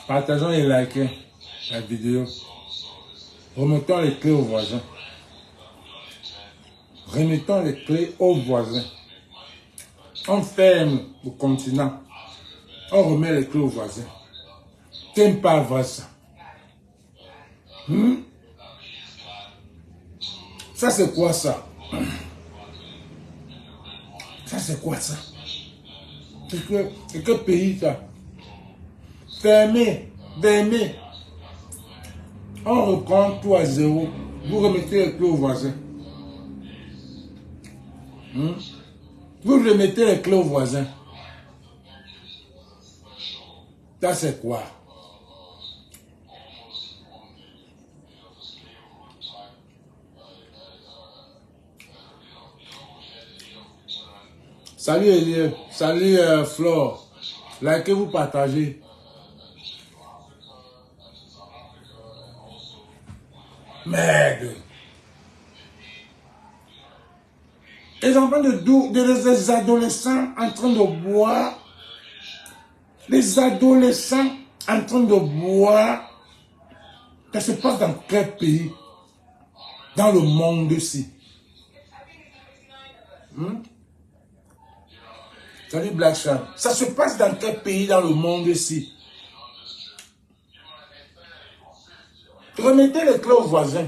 Partageons et likez la vidéo. Remettons les clés aux voisins. Remettons les clés aux voisins. On ferme le continent. On remet les clés aux voisins. T'aimes pas vrai ça? Ça c'est quoi ça? Ça c'est quoi ça? C'est quel pays ça? Fermez, fermez. On reprend tout à zéro. Vous remettez les clés aux voisins. Vous remettez les clés aux voisins. Ça c'est quoi? Salut Elie, salut Flore. Likez-vous, partagez. Merde. Les enfants des adolescents en train de boire. Les adolescents en train de boire. Ça se passe dans quel pays? Dans le monde-ci. Salut Black Shark. Ça se passe dans quel pays dans le monde-ci? Remettez les clés aux voisins.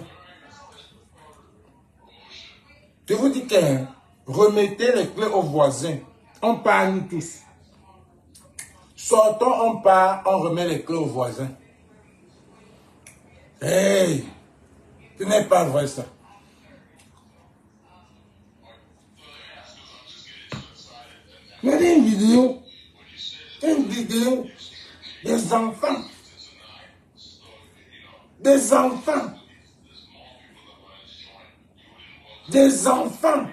Je vous dis que remettez les clés aux voisins. On part nous tous. Sortons, on part, on remet les clés aux voisins. Hey, ce n'est pas vrai ça. Regardez une vidéo des enfants. Des enfants. Des enfants.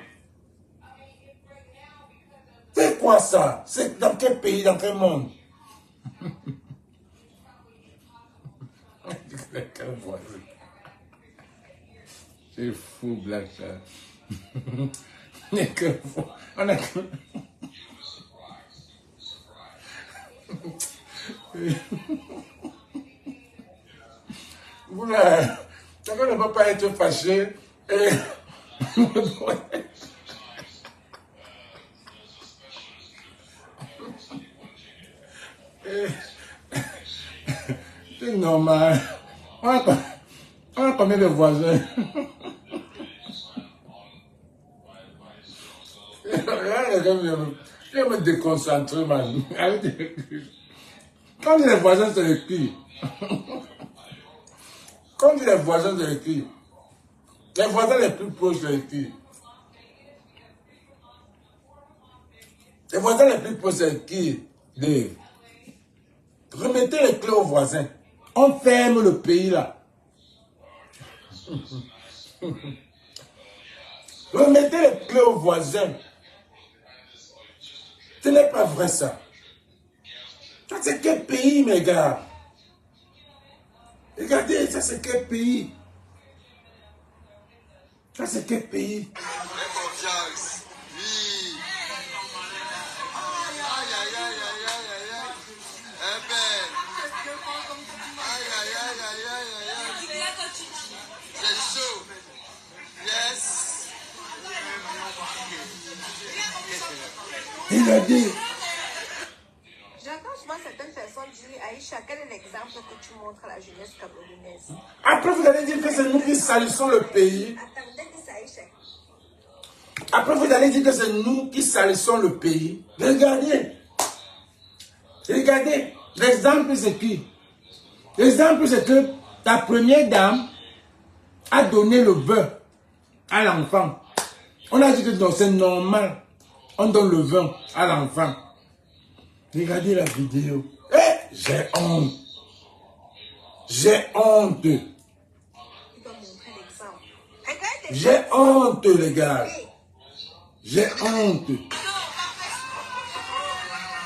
C'est quoi ça? C'est dans quel pays, dans quel monde? C'est fou, Black Shark. On a que... Voilà. Chacun ne peut pas être fâché. Et... C'est normal. On a combien de voisins? Je vais me déconcentrer, man. Quand les voisins se le crient. Quand les voisins se le crient. Les voisins les plus proches se le crient. Les voisins les plus proches se le crient. Remettez les clés aux voisins. On ferme le pays là. Remettez les clés aux voisins. Ce n'est pas vrai ça. Ça c'est quel pays mes gars? Regardez, ça c'est quel pays? Ça c'est quel pays? Regardez. J'entends souvent certaines personnes dire, Aïcha, quel est l'exemple que tu montres à la jeunesse camerounaise? Après, vous allez dire que c'est nous qui salissons le pays. Après, vous allez dire que c'est nous qui salissons le pays. Regardez. Regardez. L'exemple, c'est qui? L'exemple, c'est que Ta première dame a donné le vin à l'enfant. On a dit que c'est normal. On donne le vin à l'enfant. Regardez la vidéo. Eh, j'ai honte. J'ai honte. J'ai honte, les gars. J'ai honte.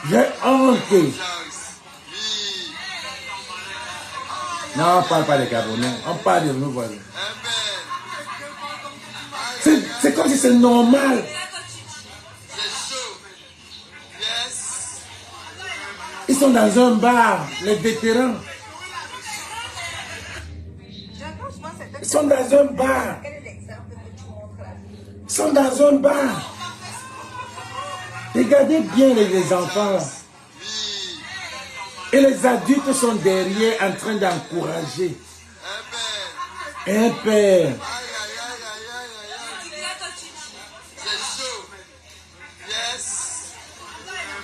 J'ai honte. Non, on ne parle pas des Gabonais. On parle de nos voisins. C'est comme si c'est normal. Ils sont dans un bar, les vétérans. Ils sont dans un bar. Ils sont dans un bar. Regardez bien les enfants. Et les adultes sont derrière en train d'encourager. Un père.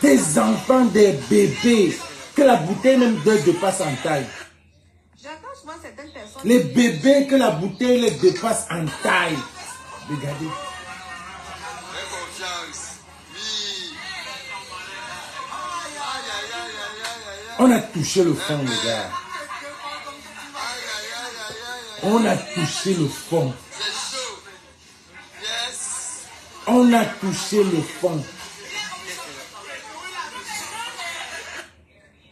Des enfants, des bébés, que la bouteille même de dépasse en taille. Les bébés que la bouteille les dépasse en taille. Regardez. On a touché le fond, les gars. On a touché le fond. On a touché le fond.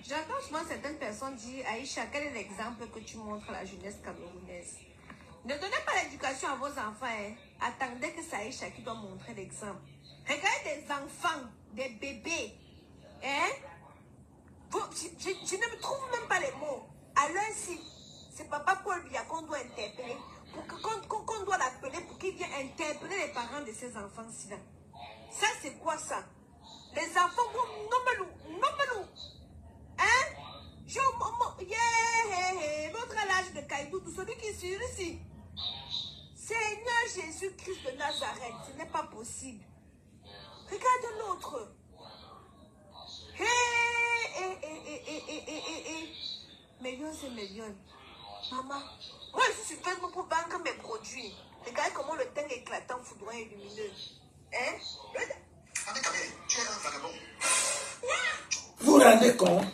J'entends souvent certaines personnes dire, Aïcha, quel est l'exemple que tu montres à la jeunesse camerounaise? Ne donnez pas l'éducation à vos enfants. Hein. Attendez que c'est Aïcha qui doit montrer l'exemple. Regardez des enfants, des bébés. Hein? Je ne me trouve même pas les mots. Alors si c'est Papa Paul Biya qu'on doit interpeller, qu'on doit l'appeler pour qu'il vienne interpeller les parents de ces enfants-ci. Ça, c'est quoi ça? Les enfants, non, hein? Votre l'âge de Caïdou, celui qui est sur ici. Seigneur Jésus-Christ de Nazareth, ce n'est pas possible. Regarde l'autre. Millions et millions. Maman, moi je suis Facebook pour vendre mes produits. Regarde comment le teint est éclatant, foudroyant et lumineux. Hein? Tu es un vagabond. Vous vous rendez compte?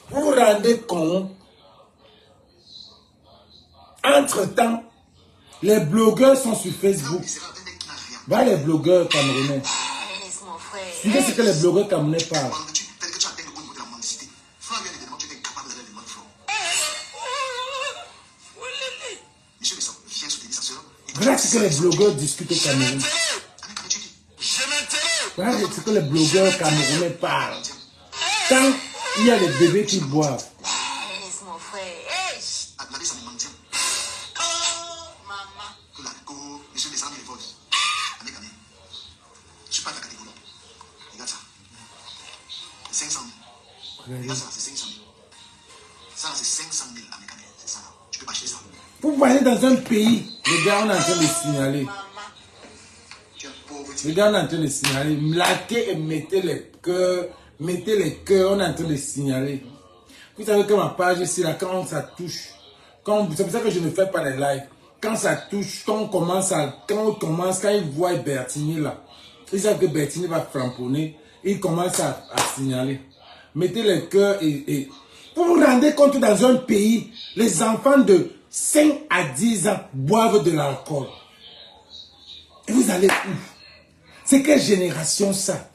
Vous vous rendez compte? Entre-temps, les blogueurs sont sur Facebook. Voilà les blogueurs camerounais. Suivez ce que les blogueurs camerounais parlent. Voilà ce que les blogueurs discutent au Cameroun. Voilà ce que les blogueurs camerounais parlent. Quand il y a des bébés qui boivent. Vous voyez dans un pays, les gars, on est en train de signaler. Les gars, on est en train de signaler. Likez et mettez les cœurs, on est en train de signaler. Vous savez que ma page ici, là, quand ça touche, c'est pour ça que je ne fais pas les lives. Quand ça touche, quand ils voient Bertini là, ils savent que Bertini va framponner, ils commencent à signaler. Mettez les cœurs et vous vous rendez compte, dans un pays, les enfants de 5 à 10 ans boivent de l'alcool. Et vous allez où? C'est quelle génération ça?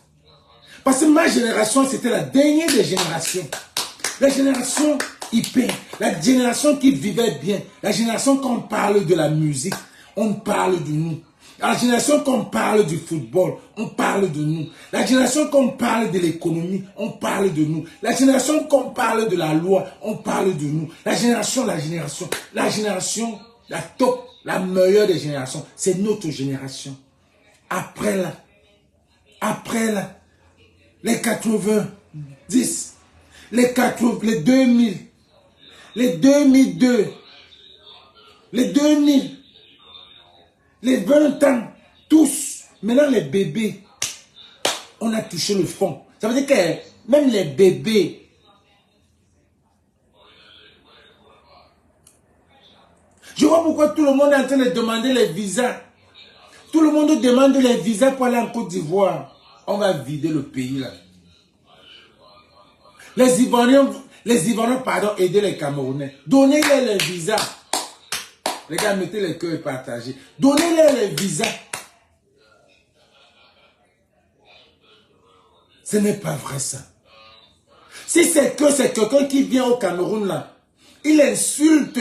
Parce que ma génération, c'était la dernière des générations. La génération hyper, la génération qui vivait bien, la génération qu'on parle de la musique, on parle de nous. La génération qu'on parle du football, on parle de nous. La génération qu'on parle de l'économie, on parle de nous. La génération qu'on parle de la loi, on parle de nous. La génération, la top, la meilleure des générations, c'est notre génération. Après là, les 90, les 2000, les 2002, les 2000, les 20 ans, tous. Maintenant, les bébés, on a touché le fond. Ça veut dire que même les bébés, Je vois pourquoi tout le monde est en train de demander les visas. Tout le monde demande les visas pour aller en Côte d'Ivoire. On va vider le pays là. Les Ivoiriens, pardon, aider les Camerounais. Donnez-les les visas. Les gars, mettez les cœurs et partagez. Donnez-les les visas. Ce n'est pas vrai ça. Si c'est quelqu'un qui vient au Cameroun là, il insulte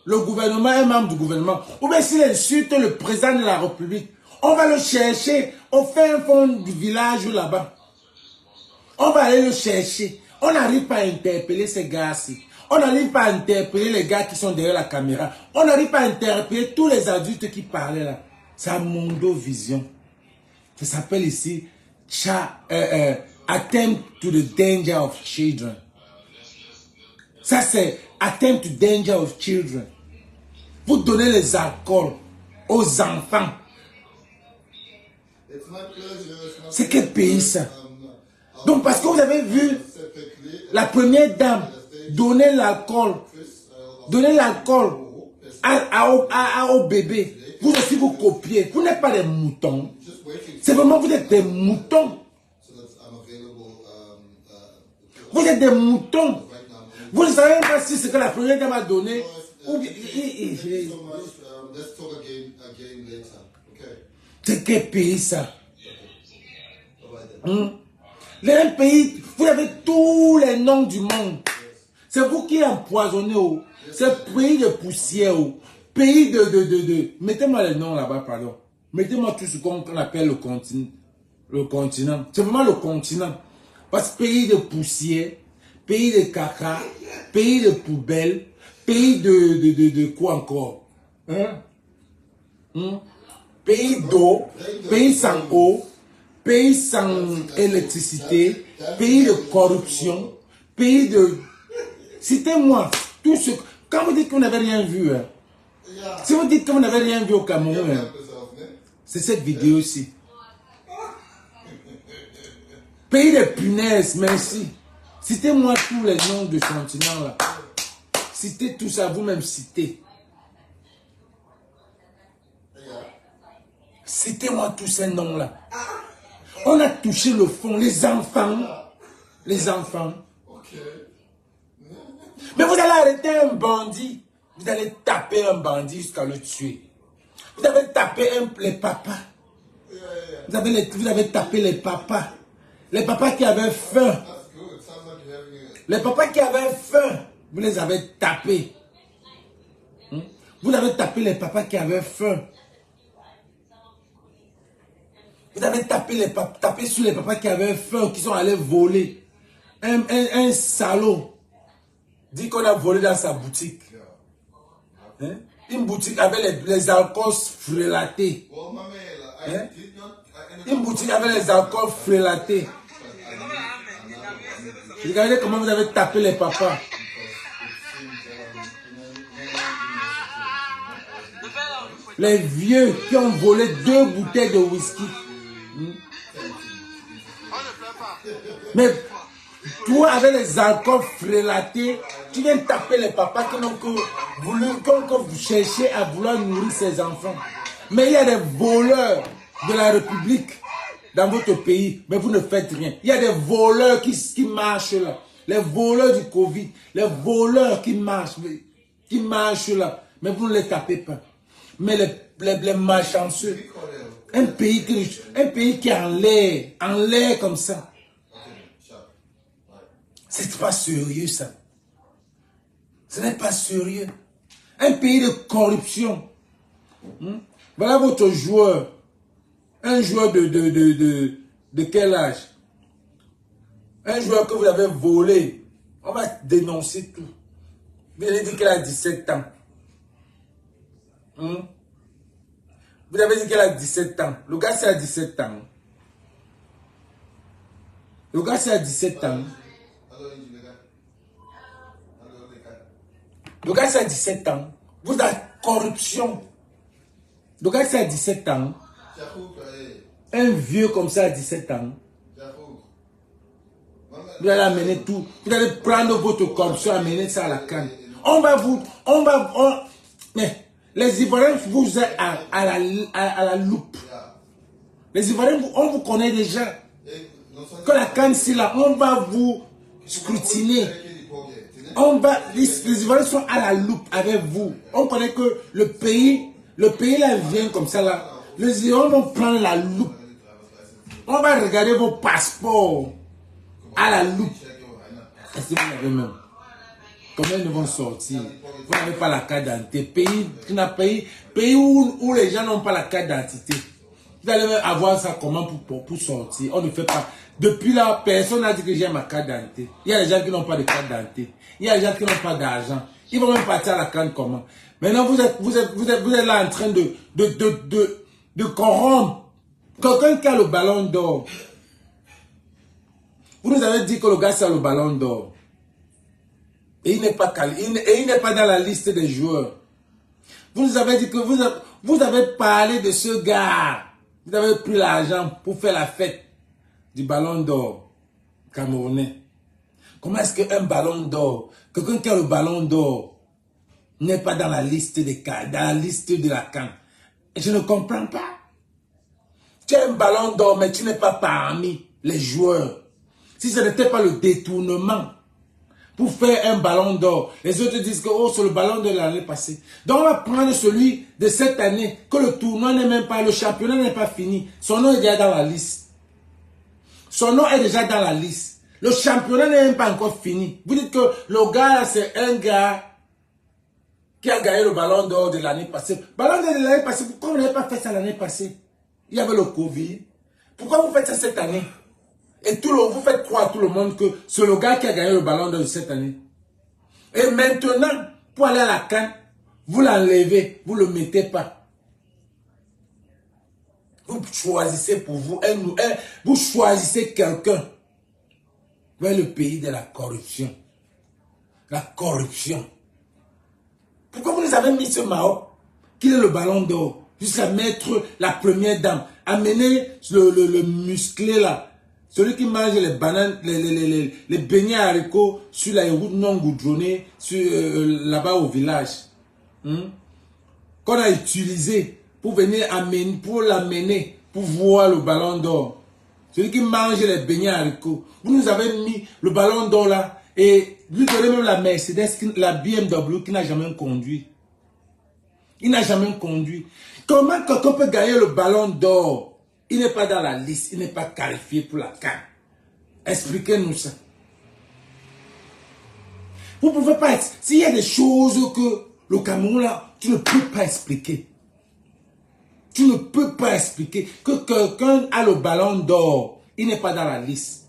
le gouvernement, un membre du gouvernement, ou bien s'il insulte le président de la République, on va le chercher au fin fond du village là-bas. On va aller le chercher. On n'arrive pas à interpeller ces gars-ci. On n'arrive pas à interpeller les gars qui sont derrière la caméra. On n'arrive pas à interpeller tous les adultes qui parlaient là. C'est Mondo Vision. Ça s'appelle ici Attempt to the Danger of Children. Ça c'est Attempt to Danger of Children. Vous donnez les alcools aux enfants. C'est quel pays ça? Donc parce que vous avez vu la première dame donner l'alcool au bébé. Vous aussi vous copiez. Vous n'êtes pas des moutons. C'est vraiment vous êtes des moutons. Vous êtes des moutons. Vous ne savez pas si ce que la première dame a donné. C'est quel pays ça? Les pays, vous avez tous les noms du monde. C'est vous qui empoisonnez. C'est pays de poussière. Pays de... Mettez-moi les noms là-bas, pardon. Mettez-moi tout ce qu'on appelle le continent. C'est vraiment le continent. Parce que pays de poussière, pays de caca, pays de poubelle, pays de quoi encore? Pays d'eau, pays sans eau, pays sans électricité, pays de corruption, pays de... Citez-moi tout ce... Quand vous dites que vous n'avez rien vu, hein, si vous dites que vous n'avez rien vu au Cameroun, hein, c'est cette vidéo-ci. Pays de punaises, merci. Citez-moi tous les noms de continents là. Citez tout ça, vous-même citez. Citez-moi tous ces noms-là. On a touché le fond, les enfants. Les enfants. Mais vous allez arrêter un bandit. Vous allez taper un bandit jusqu'à le tuer. Vous avez tapé les papas. Vous avez tapé les papas. Les papas qui avaient faim. Les papas qui avaient faim. Vous les avez tapés. Vous avez tapé les papas qui avaient faim. Vous avez tapé sur les papas qui avaient faim, qui sont allés voler. Un salaud dit qu'on a volé dans sa boutique. Hein? Une boutique avec les alcools frélatés. Hein? Une boutique avec les alcools frélatés. Regardez comment vous avez tapé les papas. Les vieux qui ont volé 2 bouteilles de whisky. Mais toi, avec les alcools frélatés, tu viens taper les papas qui n'ont que vous cherchez à vouloir nourrir ses enfants. Mais il y a des voleurs de la République dans votre pays, mais vous ne faites rien. Il y a des voleurs qui marchent là. Les voleurs du Covid, les voleurs qui marchent là, mais vous ne les tapez pas. Mais les malchanceux, un pays qui est en l'air comme ça. C'est pas sérieux ça. Ce n'est pas sérieux. Un pays de corruption. Voilà votre joueur. Un joueur de quel âge? Un joueur que vous avez volé. On va dénoncer tout. Vous avez dit qu'il a 17 ans. Vous avez dit qu'il a 17 ans. Le gars, c'est à 17 ans. Le gars, c'est à 17 ans. Le gars, c'est à 17 ans. Vous avez corruption. Le gars, c'est à 17 ans. Un vieux comme ça à 17 ans. Vous allez amener tout. Vous allez prendre votre corruption, amener ça à la canne. Mais Les Ivoiriens vous êtes à la loupe. Les Ivoiriens, on vous connaît déjà. Que la CAN, c'est là, on va vous scrutiner. Les Ivoiriens sont à la loupe avec vous. On connaît que le pays là vient comme ça là. Les Ivoiriens vont prendre la loupe. On va regarder vos passeports à la loupe. Est-ce que vous l'avez même? Combien ils vont sortir? Vous n'avez pas la carte d'identité. Pays où les gens n'ont pas la carte d'identité. Vous allez avoir ça comment pour sortir? On ne fait pas. Depuis là, personne n'a dit que j'ai ma carte d'identité. Il y a des gens qui n'ont pas de carte d'identité. Il y a des gens qui n'ont pas d'argent. Ils vont même partir à la CAN comment? Maintenant, vous êtes là en train de corrompre quelqu'un qui a le ballon d'or. Vous nous avez dit que le gars c'est le ballon d'or. Et il n'est pas dans la liste des joueurs. Vous nous avez dit que vous avez parlé de ce gars. Vous avez pris l'argent pour faire la fête du ballon d'or camerounais. Comment est-ce qu'un ballon d'or, quelqu'un qui a le ballon d'or, n'est pas dans la liste dans la liste de la CAN? Je ne comprends pas. Tu as un ballon d'or, mais tu n'es pas parmi les joueurs. Si ce n'était pas le détournement pour faire un ballon d'or, les autres disent que oh, c'est le ballon de l'année passée. Donc on va prendre celui de cette année, que le tournoi n'est même pas, le championnat n'est pas fini. Son nom est déjà dans la liste. Son nom est déjà dans la liste. Le championnat n'est même pas encore fini. Vous dites que le gars, c'est un gars qui a gagné le ballon d'or de l'année passée. Ballon d'or de l'année passée, pourquoi vous n'avez pas fait ça l'année passée? Il y avait le Covid. Pourquoi vous faites ça cette année? Et vous faites croire à tout le monde que c'est le gars qui a gagné le ballon d'or de cette année. Et maintenant, pour aller à la CAN, vous l'enlevez, vous ne le mettez pas. Vous choisissez pour vous, vous choisissez quelqu'un vers le pays de la corruption. La corruption. Pourquoi vous nous avez mis ce Mao, qu'il est le ballon d'or, jusqu'à mettre la première dame, amener le musclé là, celui qui mange les bananes, les beignets haricots sur la route non goudronnée, là-bas au village, qu'on a utilisé pour venir l'amener, pour voir le ballon d'or. Celui qui mange les beignets haricots. Vous nous avez mis le ballon d'or là, et lui donner même la Mercedes, la BMW qui n'a jamais conduit. Il n'a jamais conduit. Comment quelqu'un peut gagner le ballon d'or? Il n'est pas dans la liste, il n'est pas qualifié pour la CAN. Expliquez-nous ça. Vous ne pouvez pas... S'il y a des choses que le Cameroun, là, tu ne peux pas expliquer. Tu ne peux pas expliquer que quelqu'un a le ballon d'or. Il n'est pas dans la liste.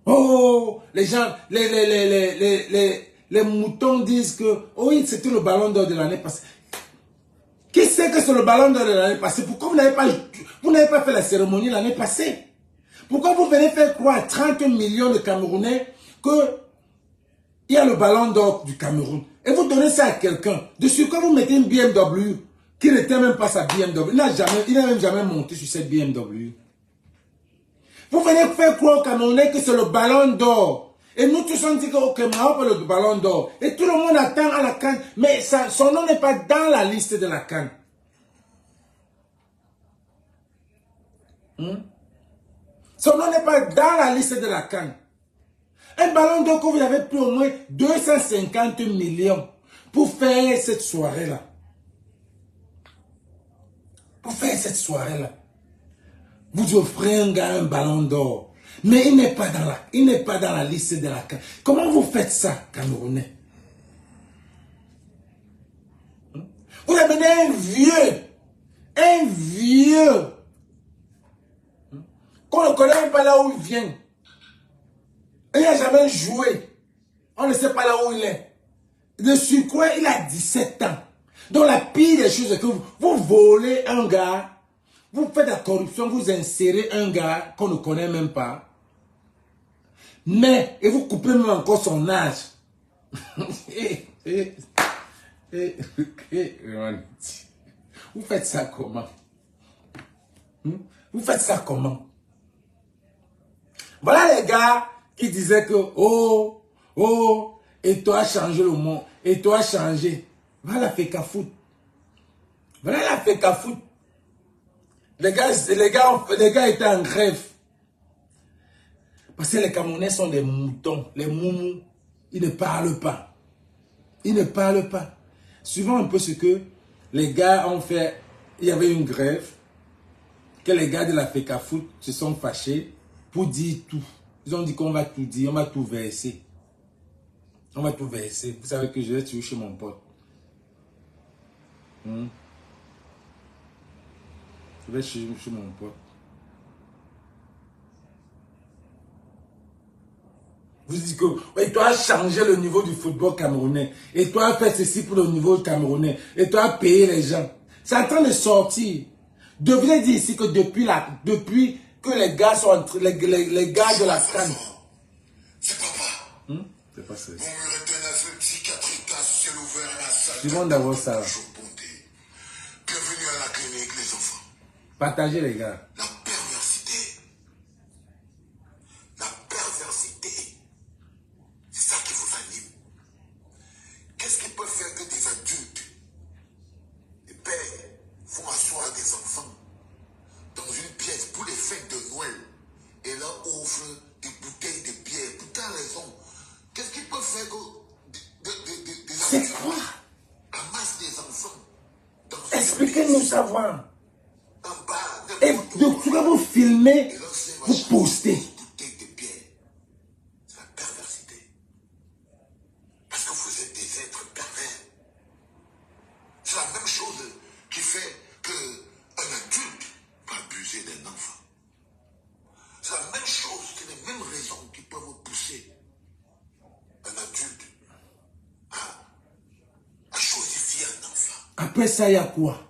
Oh, les gens, les moutons disent que oui, c'était le ballon d'or de l'année passée. Qui sait que c'est le ballon d'or de l'année passée? Pourquoi vous n'avez pas fait la cérémonie l'année passée? Pourquoi vous venez faire croire à 30 millions de Camerounais qu'il y a le ballon d'or du Cameroun? Et vous donnez ça à quelqu'un. Dessus, quand vous mettez une BMW, qui n'était même pas sa BMW, il n'a même jamais monté sur cette BMW. Vous venez faire croire aux Camerounais que c'est le ballon d'or. Et nous tous on dit que okay, Mao le ballon d'or. Et tout le monde attend à la CAN. Mais son nom n'est pas dans la liste de la CAN. Son nom n'est pas dans la liste de la CAN. Un ballon d'or que vous avez pris au moins 250 millions pour faire cette soirée-là. Pour faire cette soirée-là. Vous offrez un gars un ballon d'or. Mais il n'est pas dans la liste de la CAN. Comment vous faites ça, Camerounais? Vous amenez un vieux, qu'on ne connaît même pas là où il vient. Il n'a jamais joué. On ne sait pas là où il est. De surcroît, il a 17 ans. Donc la pire des choses, c'est que vous volez un gars, vous faites de la corruption, vous insérez un gars qu'on ne connaît même pas. Mais, et vous coupez même encore son âge. Vous faites ça comment? Vous faites ça comment? Voilà les gars qui disaient que, oh, et toi changé le monde, et toi changé. Voilà, fait qu'à foutre. Voilà la FECA foot. Les gars étaient en grève. Parce que les Camerounais sont des moutons. Les moumous, ils ne parlent pas. Ils ne parlent pas. Suivant un peu ce que les gars ont fait, il y avait une grève, que les gars de la FECA foot se sont fâchés pour dire tout. Ils ont dit qu'on va tout dire, on va tout verser. On va tout verser. Vous savez que je vais tuer chez mon pote. Je vais chez mon pote. Vous dites que ouais, toi, changer le niveau du football camerounais. Et toi, faire ceci pour le niveau camerounais. Et toi, payer les gens. C'est en train de sortir. Devenez dire ici que depuis que les gars sont entre les gars de la CAN. C'est papa. C'est pas ça. Ils vont d'avoir ça. Bienvenue à la clinique, les enfants. Partagez les gars. La perversité. La perversité. C'est ça qui vous anime. Qu'est-ce qui peut faire que des adultes, des pères, vont asseoir des enfants dans une pièce pour les fêtes de Noël et leur offrent des bouteilles de bière pour quelle raison? Qu'est-ce qui peut faire que des adultes amassent des enfants? Expliquez-nous savoir. Et donc, tu vas vous filmer, vous poster. C'est la perversité. Parce que vous êtes des êtres pervers. C'est la même chose qui fait qu'un adulte va abuser d'un enfant. C'est la même chose, c'est les mêmes raisons qui peuvent pousser un adulte à chosifier un enfant. Après ça, il y a quoi?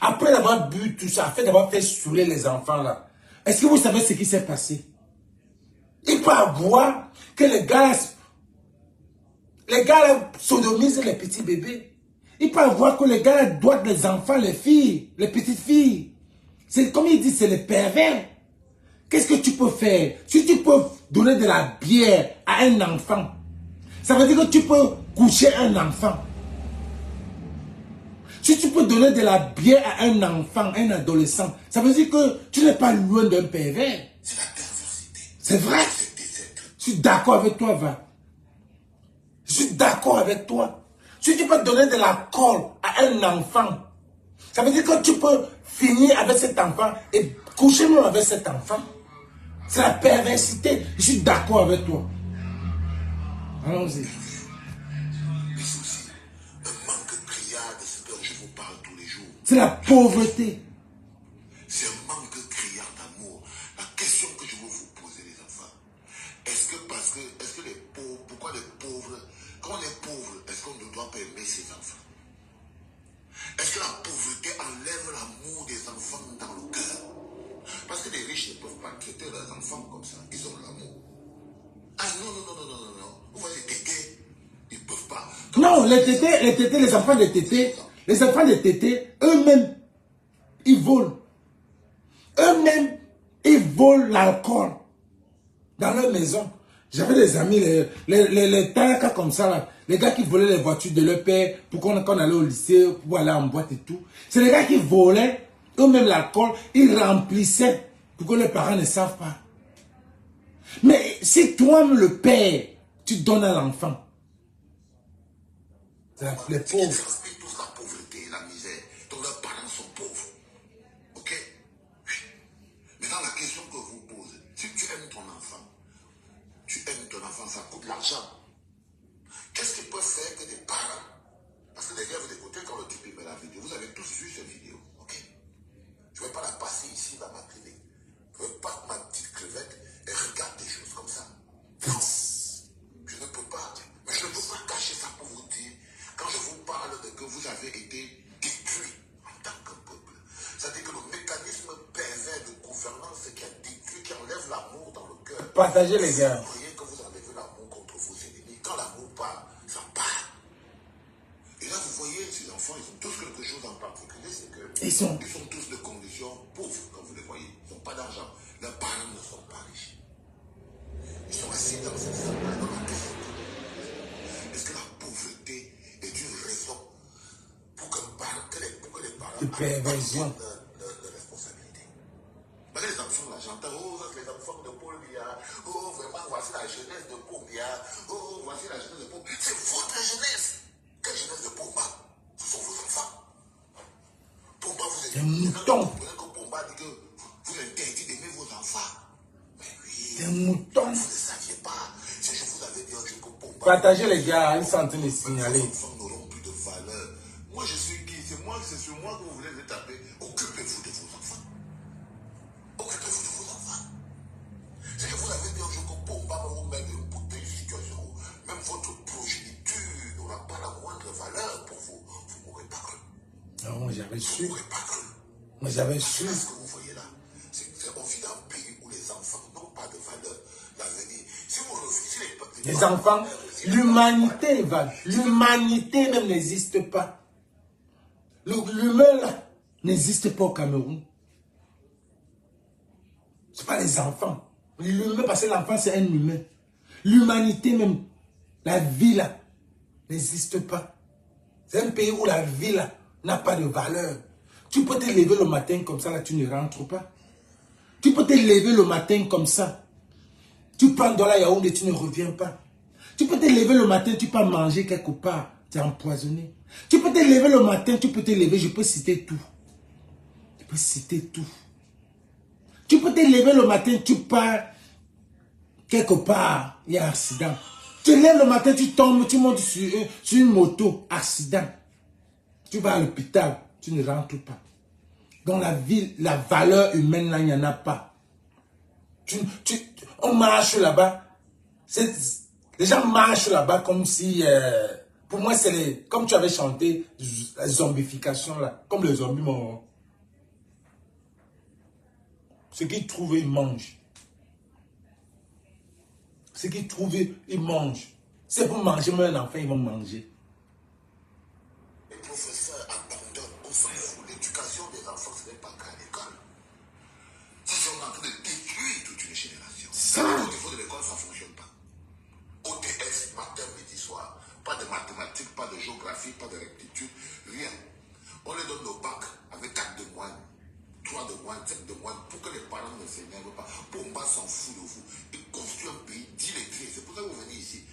Après d'avoir bu tout ça, après d'avoir fait saouler les enfants là, est-ce que vous savez ce qui s'est passé? Il peut avoir que les gars là sodomisent les petits bébés. Il peut avoir que les gars là doivent les enfants, les filles, les petites filles. C'est comme il dit, c'est les pervers. Qu'est-ce que tu peux faire? Si tu peux donner de la bière à un enfant, ça veut dire que tu peux coucher un enfant. Si tu peux donner de la bière à un enfant, un adolescent, ça veut dire que tu n'es pas loin d'un pervers. C'est la perversité. C'est vrai. Je suis d'accord avec toi, va. Je suis d'accord avec toi. Si tu peux donner de l'alcool à un enfant, ça veut dire que tu peux finir avec cet enfant et coucher même avec cet enfant. C'est la perversité. Je suis d'accord avec toi. Allons-y. C'est la pauvreté. C'est un manque criard d'amour. La question que je veux vous poser, les enfants, est-ce que les pauvres, pourquoi les pauvres, quand on est pauvre, est-ce qu'on ne doit pas aimer ses enfants? Est-ce que la pauvreté enlève l'amour des enfants dans le cœur? Parce que les riches ne peuvent pas traiter leurs enfants comme ça. Ils ont l'amour. Ah non. Vous voyez les tétés, ils ne peuvent pas. Non, les enfants de tétés, les enfants de tétés, eux-mêmes, ils volent. Eux-mêmes, ils volent l'alcool dans leur maison. J'avais des amis, les tankas comme ça, là, les gars qui volaient les voitures de leur père pour qu'on allait au lycée, pour aller en boîte et tout. C'est les gars qui volaient eux-mêmes l'alcool, ils remplissaient pour que les parents ne savent pas. Mais si toi-même le père, tu donnes à l'enfant, c'est les pauvres. Ils transmettent tous la pauvreté et la misère. Donc leurs parents sont pauvres. Ok? Oui. Maintenant, la question que je vous pose, si tu aimes ton enfant, ça coûte l'argent. Qu'est-ce qui peut faire que des parents, parce que les gars, vous écoutez quand le type met la vidéo, vous avez tous vu cette vidéo, ok? Je ne vais pas la passer ici dans ma clinique. Je ne vais pas ma petite crevette et regarde des choses comme ça. Non. Je ne peux pas. Mais je ne peux pas cacher ça pour vous dire, quand je vous parle de que vous avez été détruit en tant que peuple. C'est-à-dire que le mécanisme pervers de gouvernance qui a détruit, qui enlève l'amour dans le cœur. Partagez les gars. Vous croyez que vous enlevez l'amour contre vos ennemis. Quand l'amour part, ça part. Et là, vous voyez, ces enfants, ils ont tous quelque chose en particulier, c'est que ils sont tous de conditions pauvres, comme vous les voyez. Ils n'ont pas d'argent. Leurs parents ne sont pas riches. Ils sont assis dans cette salle dans la tête. Est-ce que la pauvreté est une raison pour que les parents de perversion. De responsabilité. Mais les enfants, là, j'entends, oh, ça, les enfants de Paul Biya, oh, vraiment, voici la jeunesse de Paul Biya, oh, voici la jeunesse de Paul. C'est votre jeunesse. Quelle jeunesse de Pomba? Ce sont vos enfants. Pomba, vous êtes un mouton. Vous que Pomba dit que vous interdit d'aimer vos enfants. Mais oui, Un mouton. vous ne saviez pas. Si je vous avais dit un jour que Pomba. Partagez les gars, ils sont en train de signaler. Vos enfants n'auront plus de valeur. Moi, je suis qui? C'est sur moi que vous voulez les taper. Occupez-vous de vos enfants. Occupez-vous de vos enfants. Si je vous avais dit un jour que Pomba va vous mettre une bouteille situation où même votre progéniture n'aura pas la moindre valeur pour vous, vous ne m'aurez pas cru. Non, moi j'avais Vous su. ne m'aurez pas cru. Moi j'avais su. Ce que vous voyez là, c'est qu'on vit dans un pays où les enfants n'ont pas de valeur. L'avenir. Si vous refusez Les enfants, l'humanité va. L'humanité même n'existe pas. L'humain là n'existe pas au Cameroun. Ce pas les enfants. L'humain, parce que l'enfant c'est un humain. L'humanité même, la vie là, n'existe pas. C'est un pays où la vie là n'a pas de valeur. Tu peux te lever le matin comme ça, là tu ne rentres pas. Tu peux te lever le matin comme ça. Tu prends dans la Yaoundé, tu ne reviens pas. Tu peux te lever le matin, tu peux manger quelque part, tu es empoisonné. Tu peux te lever le matin, tu peux te lever, je peux citer tout. Je peux citer tout. Tu peux te lever le matin, tu pars quelque part, il y a un accident. Tu te lèves le matin, tu tombes, tu montes sur une moto, accident. Tu vas à l'hôpital, tu ne rentres pas. Dans la ville, la valeur humaine, là, il n'y en a pas. On marche là-bas. Les gens marchent là-bas comme si... pour moi, c'est comme tu avais chanté, la zombification, là. Comme les zombies morts. Ce qu'ils trouvent, ils mangent. Ce qu'ils trouvent, ils mangent. C'est pour manger, même un enfant, ils vont manger. Les professeurs abandonnent, on s'en fout. L'éducation des enfants, ce n'est pas qu'à l'école. Si on est en train de détruire toute une génération. Ça. Au niveau de l'école, ça ne fonctionne pas. OTS, matin, midi, soir. Pas de mathématiques, pas de géographie, pas de rectitude, rien. On les donne nos bacs avec 4 de moyenne, 3 de moyenne, 7 de moyenne, pour que les parents ne s'énervent pas. Pomba s'en fout de vous. Il construit un pays d'illettrés. C'est pour ça que vous venez ici.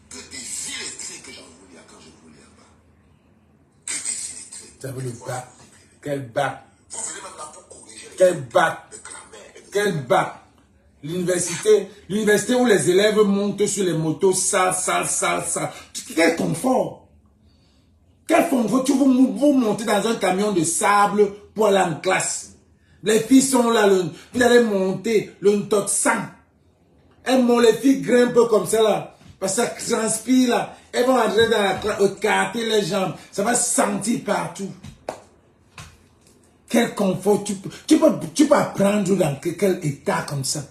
Que des illettrés que j'en voulais quand je voulais là-bas. Que des illettrés. Ça veut le bac. Quel bac. Vous venez même là pour corriger les Quel bac. de grammaire. Quel bac. L'université où les élèves montent sur les motos, ça. Quel confort. Quel confort. Tu vous montez dans un camion de sable pour aller en classe. Les filles sont là, vous allez monter, le ntot sang. Les filles grimpent comme ça là. Parce que ça transpire là. Elles vont entrer dans la classe, écarter les jambes. Ça va sentir partout. Quel confort. Tu peux apprendre dans quel état comme ça.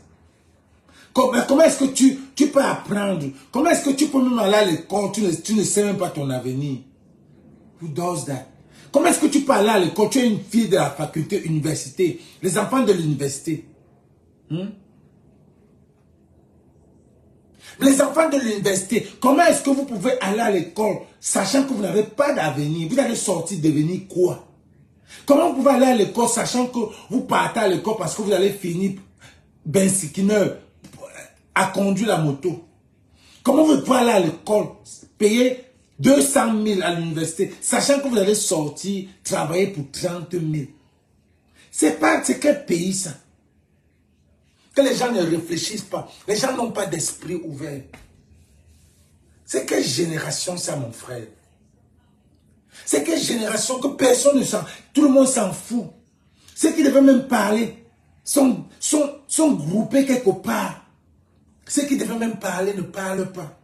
Comment est-ce que tu peux apprendre? Comment est-ce que tu peux même aller à l'école? Tu ne sais même pas ton avenir. Who does that? Comment est-ce que tu peux aller à l'école? Tu es une fille de la faculté, université. Les enfants de l'université. Les enfants de l'université, comment est-ce que vous pouvez aller à l'école sachant que vous n'avez pas d'avenir? Vous allez sortir devenir quoi? Comment vous pouvez aller à l'école sachant que vous partez à l'école parce que vous allez finir ben sikineur à conduire la moto? Comment vous pouvez aller à l'école, payer 200 000 à l'université, sachant que vous allez sortir, travailler pour 30 000? C'est quel pays ça? Que les gens ne réfléchissent pas. Les gens n'ont pas d'esprit ouvert. C'est quelle génération ça, mon frère? C'est quelle génération que personne ne s'en... Tout le monde s'en fout. Ceux qui devaient même parler sont groupés quelque part. Ceux qui devaient même parler ne parlent pas.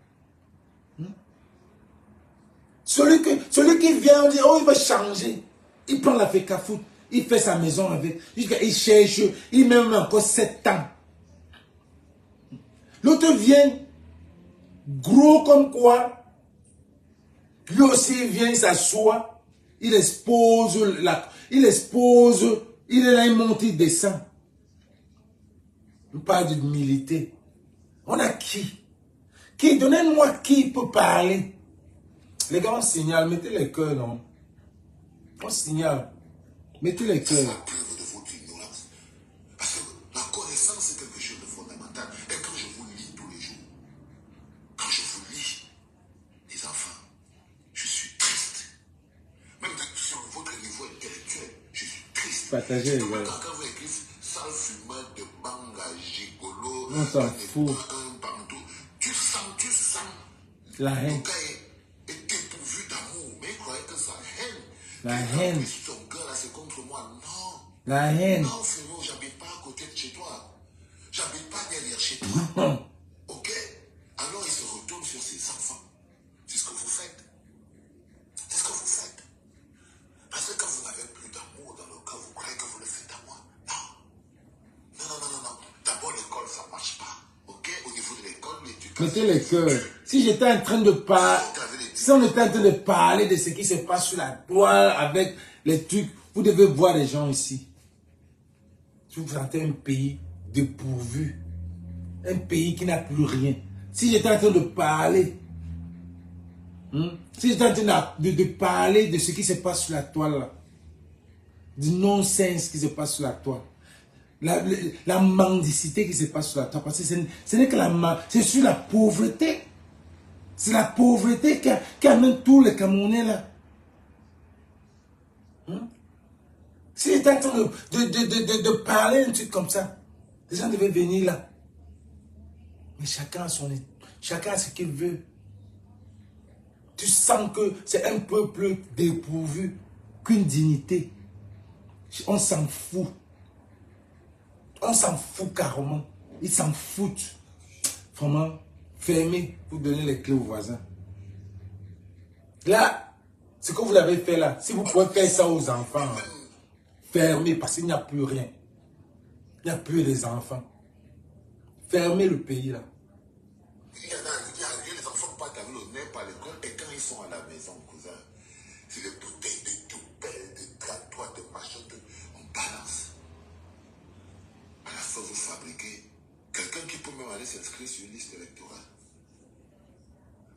Celui qui vient, on dit, oh, il va changer. Il prend la féca foot, il fait sa maison avec. Il cherche, il met même encore 7 ans. L'autre vient, gros comme quoi. Lui aussi, il vient, il s'assoit. Il expose, il est là, il monte, il descend. On parle d'humilité. On a qui? Qui? Donnez-moi qui peut parler. Les gars, on signale, mettez les cœurs, non? On signale. Mettez les C'est la cœurs. preuve de votre ignorance. Parce que la connaissance, c'est quelque chose de fondamental. Et quand je vous lis tous les jours, quand je vous lis, les enfants, je suis triste. Même sur votre niveau intellectuel, je suis triste. Partagez, les gars. Quand vous écrivez sale fumeur de banga, gigolo, On s'en fout. un partout, tu sens La le haine. gars est dépourvu d'amour, mais il croyait que sa haine, La qu'il a haine. pris son cœur là, c'est contre moi. Non. La haine. Non, frérot, j'habite pas à côté de chez toi. J'habite pas derrière chez toi. Ok? Alors il se retourne sur ses enfants. C'est ce que vous faites. C'est ce que vous faites. Parce que quand vous n'avez plus d'amour dans le cœur, vous croyez que vous le faites à moi. Non. Non. D'abord, l'école, ça ne marche pas. Ok? Au niveau de l'école, l'éducation. Mettez les cœurs. Si j'étais en train de parler, si on était en train de parler de ce qui se passe sur la toile avec les trucs, vous devez voir les gens ici. Si vous sentez un pays dépourvu, un pays qui n'a plus rien. Si j'étais en train de parler, si j'étais en train de parler de ce qui se passe sur la toile, là, du non-sens qui se passe sur la toile, la mendicité qui se passe sur la toile, parce que ce n'est que c'est sur la pauvreté. C'est la pauvreté qui amène tous les Camerounais là. Si j'étais en train de parler un truc comme ça, les gens devaient venir là. Mais chacun a ce qu'il veut. Tu sens que c'est un peuple dépourvu, qu'une dignité. On s'en fout. On s'en fout carrément. Ils s'en foutent. Vraiment, fermez pour donner les clés aux voisins. Là, ce que vous l'avez fait là, si vous pouvez faire ça aux enfants, fermez parce qu'il n'y a plus rien. Il n'y a plus les enfants. Fermez le pays là. Il y a les enfants partent avec le nez par l'école et quand ils sont à la maison, cousin, c'est des bouteilles de tout belles, de tractoirs, de machin, on balance. À la fin, vous fabriquez quelqu'un qui peut même aller s'inscrire sur une liste électorale.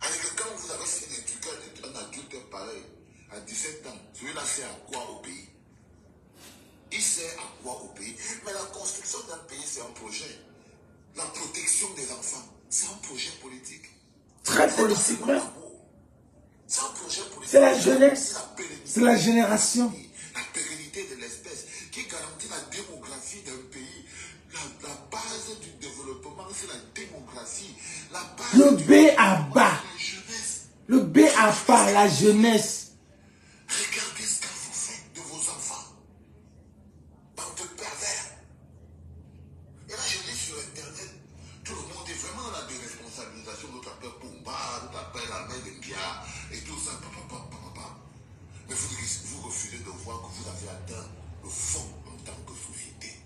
Avec quand vous avez fait d'éduquer un adulte pareil, à 17 ans, celui-là sert à quoi au pays? Il sert à quoi au pays? Mais la construction d'un pays, c'est un projet. La protection des enfants, c'est un projet politique. Très politique même. C'est un projet politique. C'est la jeunesse. C'est la génération. La pérennité de l'espèce qui garantit la démographie d'un pays. La base du développement, c'est la démographie. La base Le B à bas. la jeunesse. Le B à bas, la jeunesse. Regardez ce que vous faites de vos enfants. Bande de pervers. Et là, je lis sur Internet, tout le monde est vraiment dans la déresponsabilisation. D'autres appellent Pumba, d'autres appellent la mère de Bia, et tout ça, papa. Mais vous refusez de voir que vous avez atteint le fond en tant que société.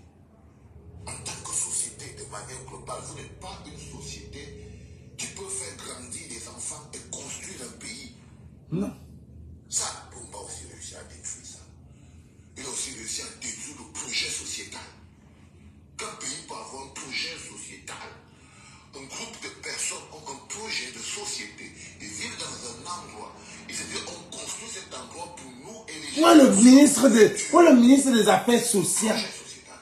En tant que société, de manière globale, vous n'êtes pas une société qui peut faire grandir des enfants et construire un pays. Non. Ça, Pumba aussi réussi à détruire ça. Il a aussi réussi à détruire le projet sociétal. Qu'un pays peut avoir un projet sociétal, un groupe de personnes ont un projet de société, ils vivent dans un endroit, ils se disent on construit cet endroit pour nous et les gens. Moi le ministre des Affaires sociales. Projet sociétal.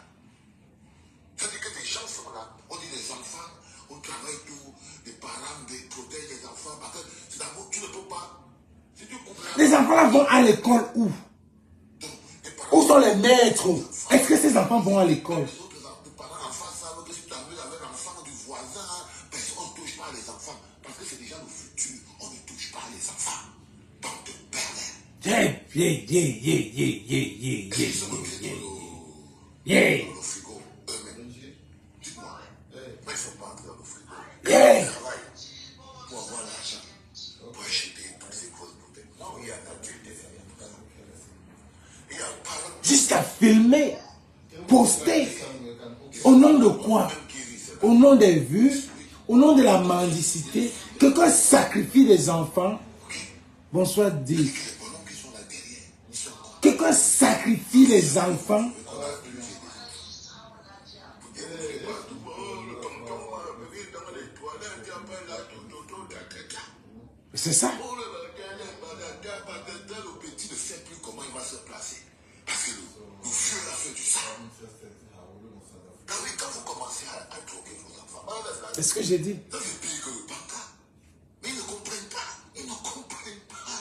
C'est-à-dire que des gens sont là, on dit les enfants, on travaille tout, les parents protègent les enfants, parce que c'est d'abord tu ne peux pas. Si tu comprends. Les enfants là vont à l'école où? Où sont les maîtres? Est-ce que ces enfants vont à l'école? Les parents en face savent que si tu amuses avec l'enfant du voisin, on ne touche pas les enfants. Parce que c'est déjà le futur. On ne touche pas les enfants. Bande de pervers. Yeah. Dans le frigo, eux-mêmes. Dites-moi. Mais ils ne sont pas entrés dans le frigo. Yeah. Ils travaillent pour avoir l'argent. Pour acheter toutes ces grosses bouteilles. Non, il y a un adulte derrière. Il y a un parent. Jusqu'à filmer, poster. Au nom de quoi? Au nom des vues, au nom de la mendicité. Quelqu'un sacrifie les enfants. Bonsoir, dit. Quelqu'un sacrifie les enfants. C'est ça. Le petit ne sait plus comment il va se placer. Parce que C'est ce que j'ai dit. Ça fait pire que le banca. Mais ils ne comprennent pas. Ils ne comprennent pas.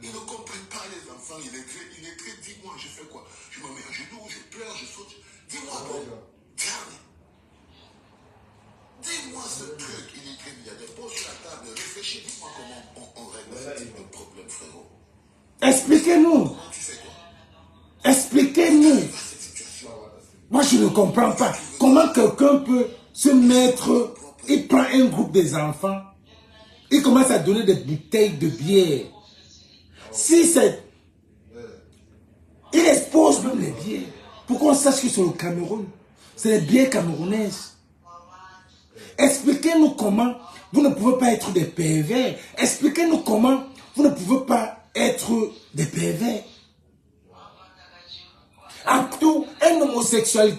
Ils ne comprennent pas les enfants. Il est très, dis-moi, je fais quoi? Je me mets à genoux, je pleure, je saute. Dis-moi, tiens. Dis-moi ce truc, il est très milliardaire. Pose sur la table, réfléchis, dis-moi comment on règle ce type de problème, frérot. Expliquez-nous. Comment tu fais quoi? Expliquez-nous. Moi, je ne comprends pas. Comment quelqu'un peut se mettre, il prend un groupe des enfants, il commence à donner des bouteilles de bière. Si c'est... Il expose même les bières. Pour qu'on sache que c'est le Cameroun. C'est les bières camerounaises. Expliquez-nous comment vous ne pouvez pas être des pervers. Expliquez-nous comment vous ne pouvez pas être des pervers. En tout, un homosexuel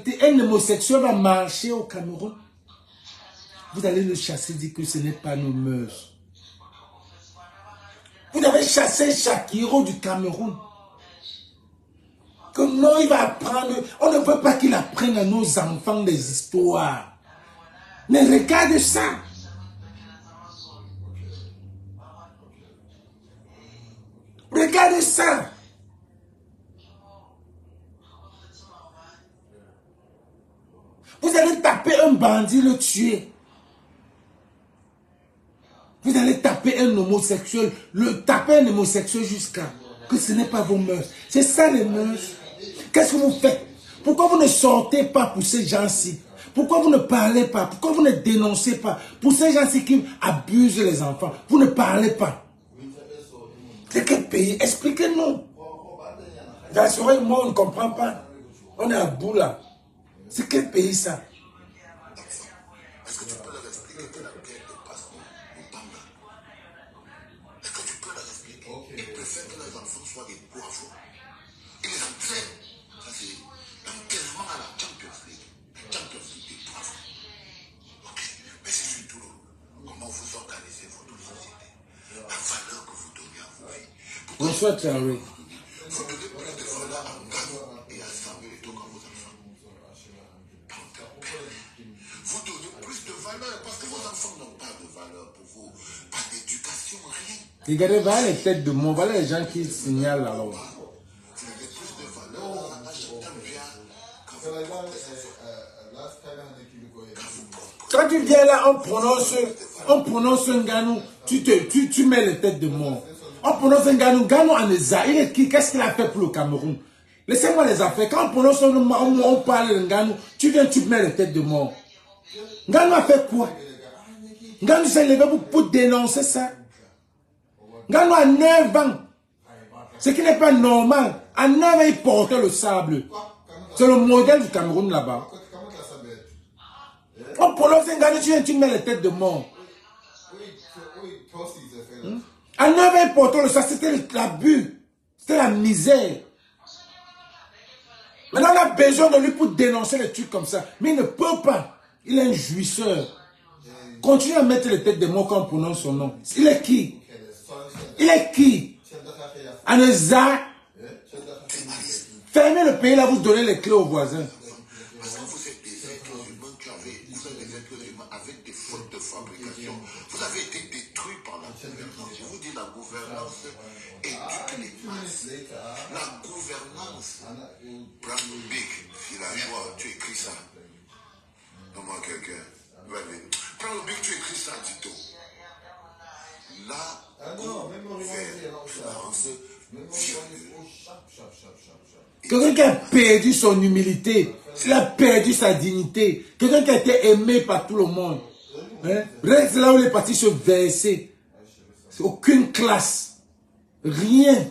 va marcher au Cameroun. Vous allez le chasser, dire que ce n'est pas nos mœurs. Vous avez chassé Shakiro du Cameroun. Que non, il va apprendre. On ne veut pas qu'il apprenne à nos enfants des histoires. Mais regarde ça. Regarde ça. Vous allez taper un bandit, le tuer. Vous allez taper un homosexuel, taper un homosexuel jusqu'à que ce n'est pas vos mœurs. C'est ça les mœurs. Qu'est-ce que vous faites? Pourquoi vous ne sortez pas pour ces gens-ci? Pourquoi vous ne parlez pas? Pourquoi vous ne dénoncez pas? Pour ces gens-ci qui abusent les enfants, vous ne parlez pas. C'est quel pays? Expliquez-nous. J'assurais, moi, on ne comprend pas. On est à bout là. C'est quel pays ça? Est-ce que tu peux leur expliquer que la guerre dépasse au Banga? Est-ce que tu peux leur expliquer? Ils préfèrent que les enfants soient des poivrons. Ils les entraînent. Ça, c'est l'entraînement à la Champions League. La Champions League des poivrons. Ok. Mais c'est surtout comment vous organisez votre société. La valeur que vous donnez à vos vies. Bonsoir, Traoré. Vous donnez plus de valeur à Ngano et à Samuel et donc à vos enfants. Vous donnez plus de valeur parce que vos enfants n'ont pas de valeur pour vous. Pas d'éducation, rien. Regardez, voilà les têtes de mots, voilà les gens qui signalent alors. Vous donnez plus de valeur à chacun bien qu'à vos propres enfants. Quand tu viens là, on prononce un Nganou, tu mets les têtes de mort. On prononce un Nganou en Eza. Il est qui? Qu'est-ce qu'il a fait pour le Cameroun? Laissez-moi les affaires. Quand on prononce un nom, on parle de Nganou, tu viens, tu mets les têtes de mort. Nganou a fait quoi? Nganou s'est levé pour dénoncer ça. Nganou a 9 ans. Ce qui n'est pas normal. À 9 ans, il portait le sable. C'est le modèle du Cameroun là-bas. On prononce un Nganou, tu viens, tu mets les têtes de mort. À 9 ans, il portait le sable. C'était l'abus. C'était la misère. Maintenant, on a besoin de lui pour dénoncer les trucs comme ça. Mais il ne peut pas. Il est un jouisseur. Continue à mettre les têtes de mots quand on prononce son nom. Il est qui? Il est qui? Aneza. Fermez le pays là, vous donnez les clés aux voisins. Parce que vous êtes des êtres humains vous êtes des êtres humains avec des fautes de fabrication. Vous avez été détruits par la gouvernance. Je vous dis, la gouvernance éduque les masses. La gouvernance. Prends le bic, c'est la joie. Tu écris ça. Donne-moi quelqu'un. Prends le bic, tu écris ça, Tito. La gouvernance. Quelqu'un qui a perdu son humilité, il a perdu sa dignité, quelqu'un qui a été aimé par tout le monde. Reste là où il est parti se verser. C'est aucune classe. Rien.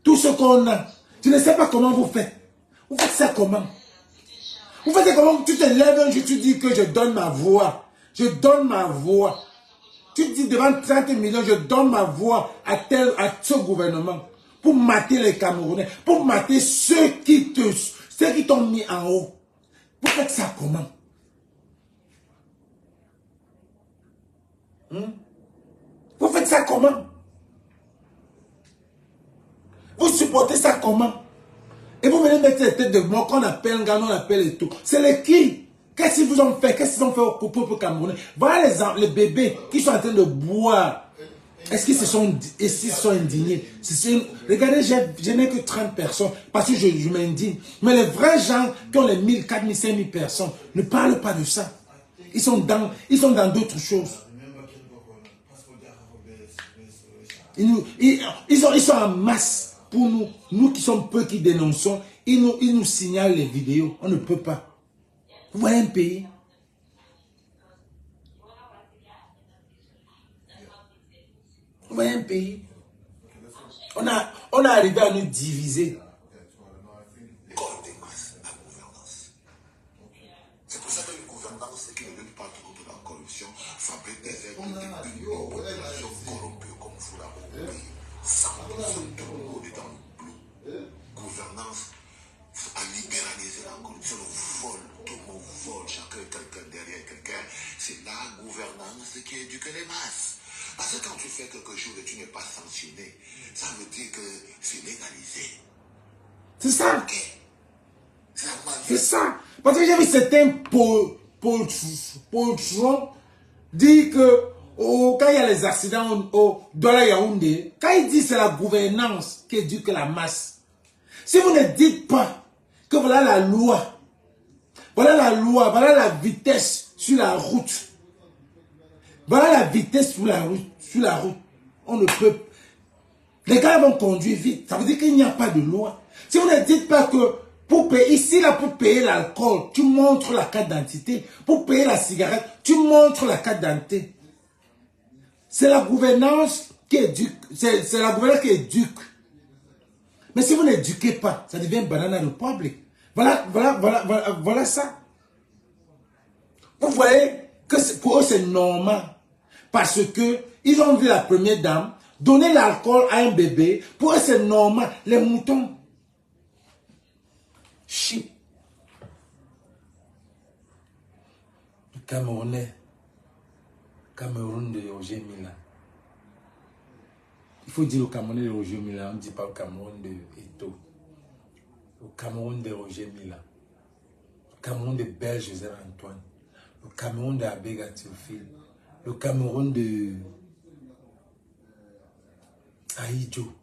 Tout ce qu'on a. Tu ne sais pas comment vous faites. Vous faites ça comment? Vous faites ça comment? Tu te lèves un jour, tu dis que je donne ma voix. Je donne ma voix. Tu dis devant 30 millions, je donne ma voix à ce gouvernement. Pour mater les Camerounais. Pour mater ceux qui t'ont mis en haut. Vous faites ça comment? Vous faites ça comment? Vous supportez ça comment? Et vous venez mettre les têtes de mort qu'on appelle Nganou, on appelle et tout. C'est les qui? Qu'est-ce qu'ils vous ont fait? Qu'est-ce qu'ils ont fait au peuple camerounais? Voilà les bébés qui sont en train de boire. Est-ce qu'ils se sont indignés? Regardez, je n'ai que 30 personnes parce que je m'indigne. Mais les vrais gens qui ont les 1000, 4000, 5000 personnes ne parlent pas de ça. Ils sont dans d'autres choses. Ils sont en masse pour nous. Nous qui sommes peu qui dénonçons, ils nous signalent les vidéos. On ne peut pas. Vous voyez un pays? Vous voyez un pays? On a arrivé à nous diviser. Corps des masses, la gouvernance. C'est pour ça qu'une gouvernance qui ne lutte pas contre la corruption fabrique des êtres d'une population corrompue comme vous la corrompue. 100% de l'eau est dans le bleu. Gouvernance à libéraliser la corruption, le vol, tout le monde vole, chacun est quelqu'un derrière quelqu'un. C'est la gouvernance qui éduque les masses. Parce que quand tu fais quelque chose et tu n'es pas sanctionné, ça veut dire que c'est légalisé. C'est ça. Okay. C'est ça. Parce que j'ai vu certains poltrons dire que quand il y a les accidents dans la Yaoundé, quand ils disent que c'est la gouvernance qui éduque la masse, si vous ne dites pas que voilà la loi, voilà la vitesse sur la route, voilà la vitesse sur la route, on ne peut. Les gars vont conduire vite. Ça veut dire qu'il n'y a pas de loi. Si vous ne dites pas que pour payer, ici là, pour payer l'alcool, tu montres la carte d'identité. Pour payer la cigarette, tu montres la carte d'identité. C'est la gouvernance qui éduque. C'est la gouvernance qui éduque. Mais si vous n'éduquez pas, ça devient banana republic. Voilà ça. Vous voyez que pour eux c'est normal. Parce que ils ont vu la première dame donner l'alcool à un bébé. Pour eux c'est normal. Les moutons. Chip. Le Camerounais. Cameroun de Roger Mila. Il faut dire le Cameroun de Roger Mila. On ne dit pas le Cameroun de Eto. Le Cameroun de Roger Mila. Le Cameroun de Belge Joseph Antoine. Le Cameroun de Abega Théophile. Le Cameroun de Aïdjo.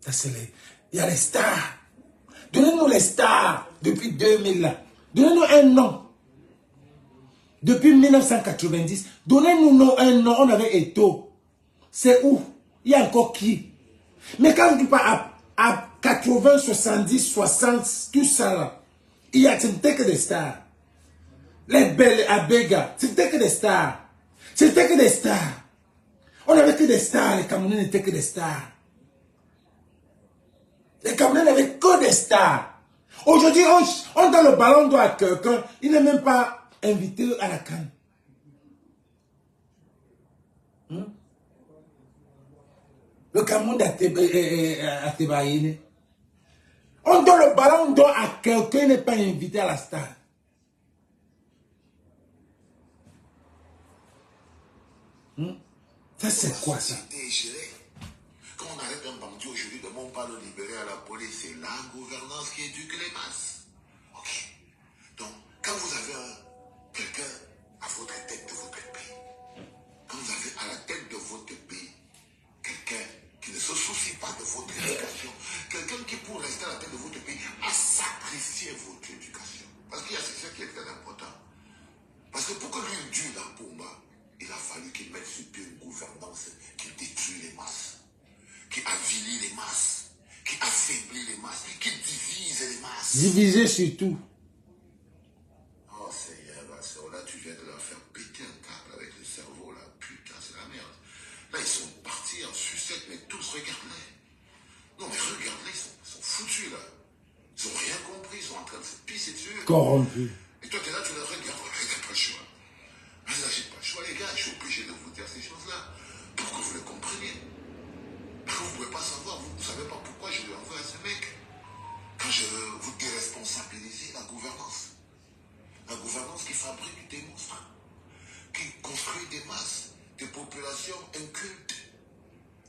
Ça c'est les... Il y a les stars. Donnez-nous les stars depuis 2000 là. Donnez-nous un nom. Depuis 1990. Donnez-nous un nom. On avait Eto. C'est où? Il y a encore qui? Mais quand tu pars à 80, 70, 60, tout ça là, c'était que des stars. Les belles Abega, c'était que des stars. C'était que des stars. On n'avait que des stars. Les Camerounais n'étaient que des stars. Les Camerounais n'avaient que des stars. Aujourd'hui, on donne le ballon d'or à quelqu'un. Il n'est même pas invité à la CAN. Le Cameroun à Tebaïne. On donne le ballon d'or à quelqu'un qui n'est pas invité à la star. Ça c'est quoi ça? Quand on arrête un bandit aujourd'hui, de mon pas le libérer à la police, c'est la gouvernance qui éduque les masses. Ok. Donc, quand vous avez quelqu'un à votre tête de votre pays, quand vous avez à la tête de votre pays quelqu'un qui ne se soucie pas de votre éducation, quelqu'un qui, pour rester à la tête de votre pays, a sacrifié votre éducation. Parce qu'il y a ce qui est très important. Parce que pour que lui dure la bombe, il a fallu qu'il mette sur pied une gouvernance qui détruit les masses, qui avilit les masses, qui affaiblit les masses, qui divise les masses. Diviser surtout. Oh Seigneur, là tu viens de leur faire péter un câble avec le cerveau, là, putain, c'est la merde. Là ils sont partis en sucette, mais tous, regarde-les. Non mais regarde-les, ils sont foutus là. Ils n'ont rien compris, ils sont en train de se pisser dessus. Corrompus. Et toi tu es là, tu les regardes, t'as pas le choix. Mais là j'ai pas le choix les gars, je suis obligé de vous dire ces choses-là pour que vous les compreniez. Parce que vous ne pouvez pas savoir, vous ne savez pas pourquoi je lui envoie à ce mec. Quand je veux vous déresponsabiliser la gouvernance. La gouvernance qui fabrique des monstres, qui construit des masses, des populations incultes,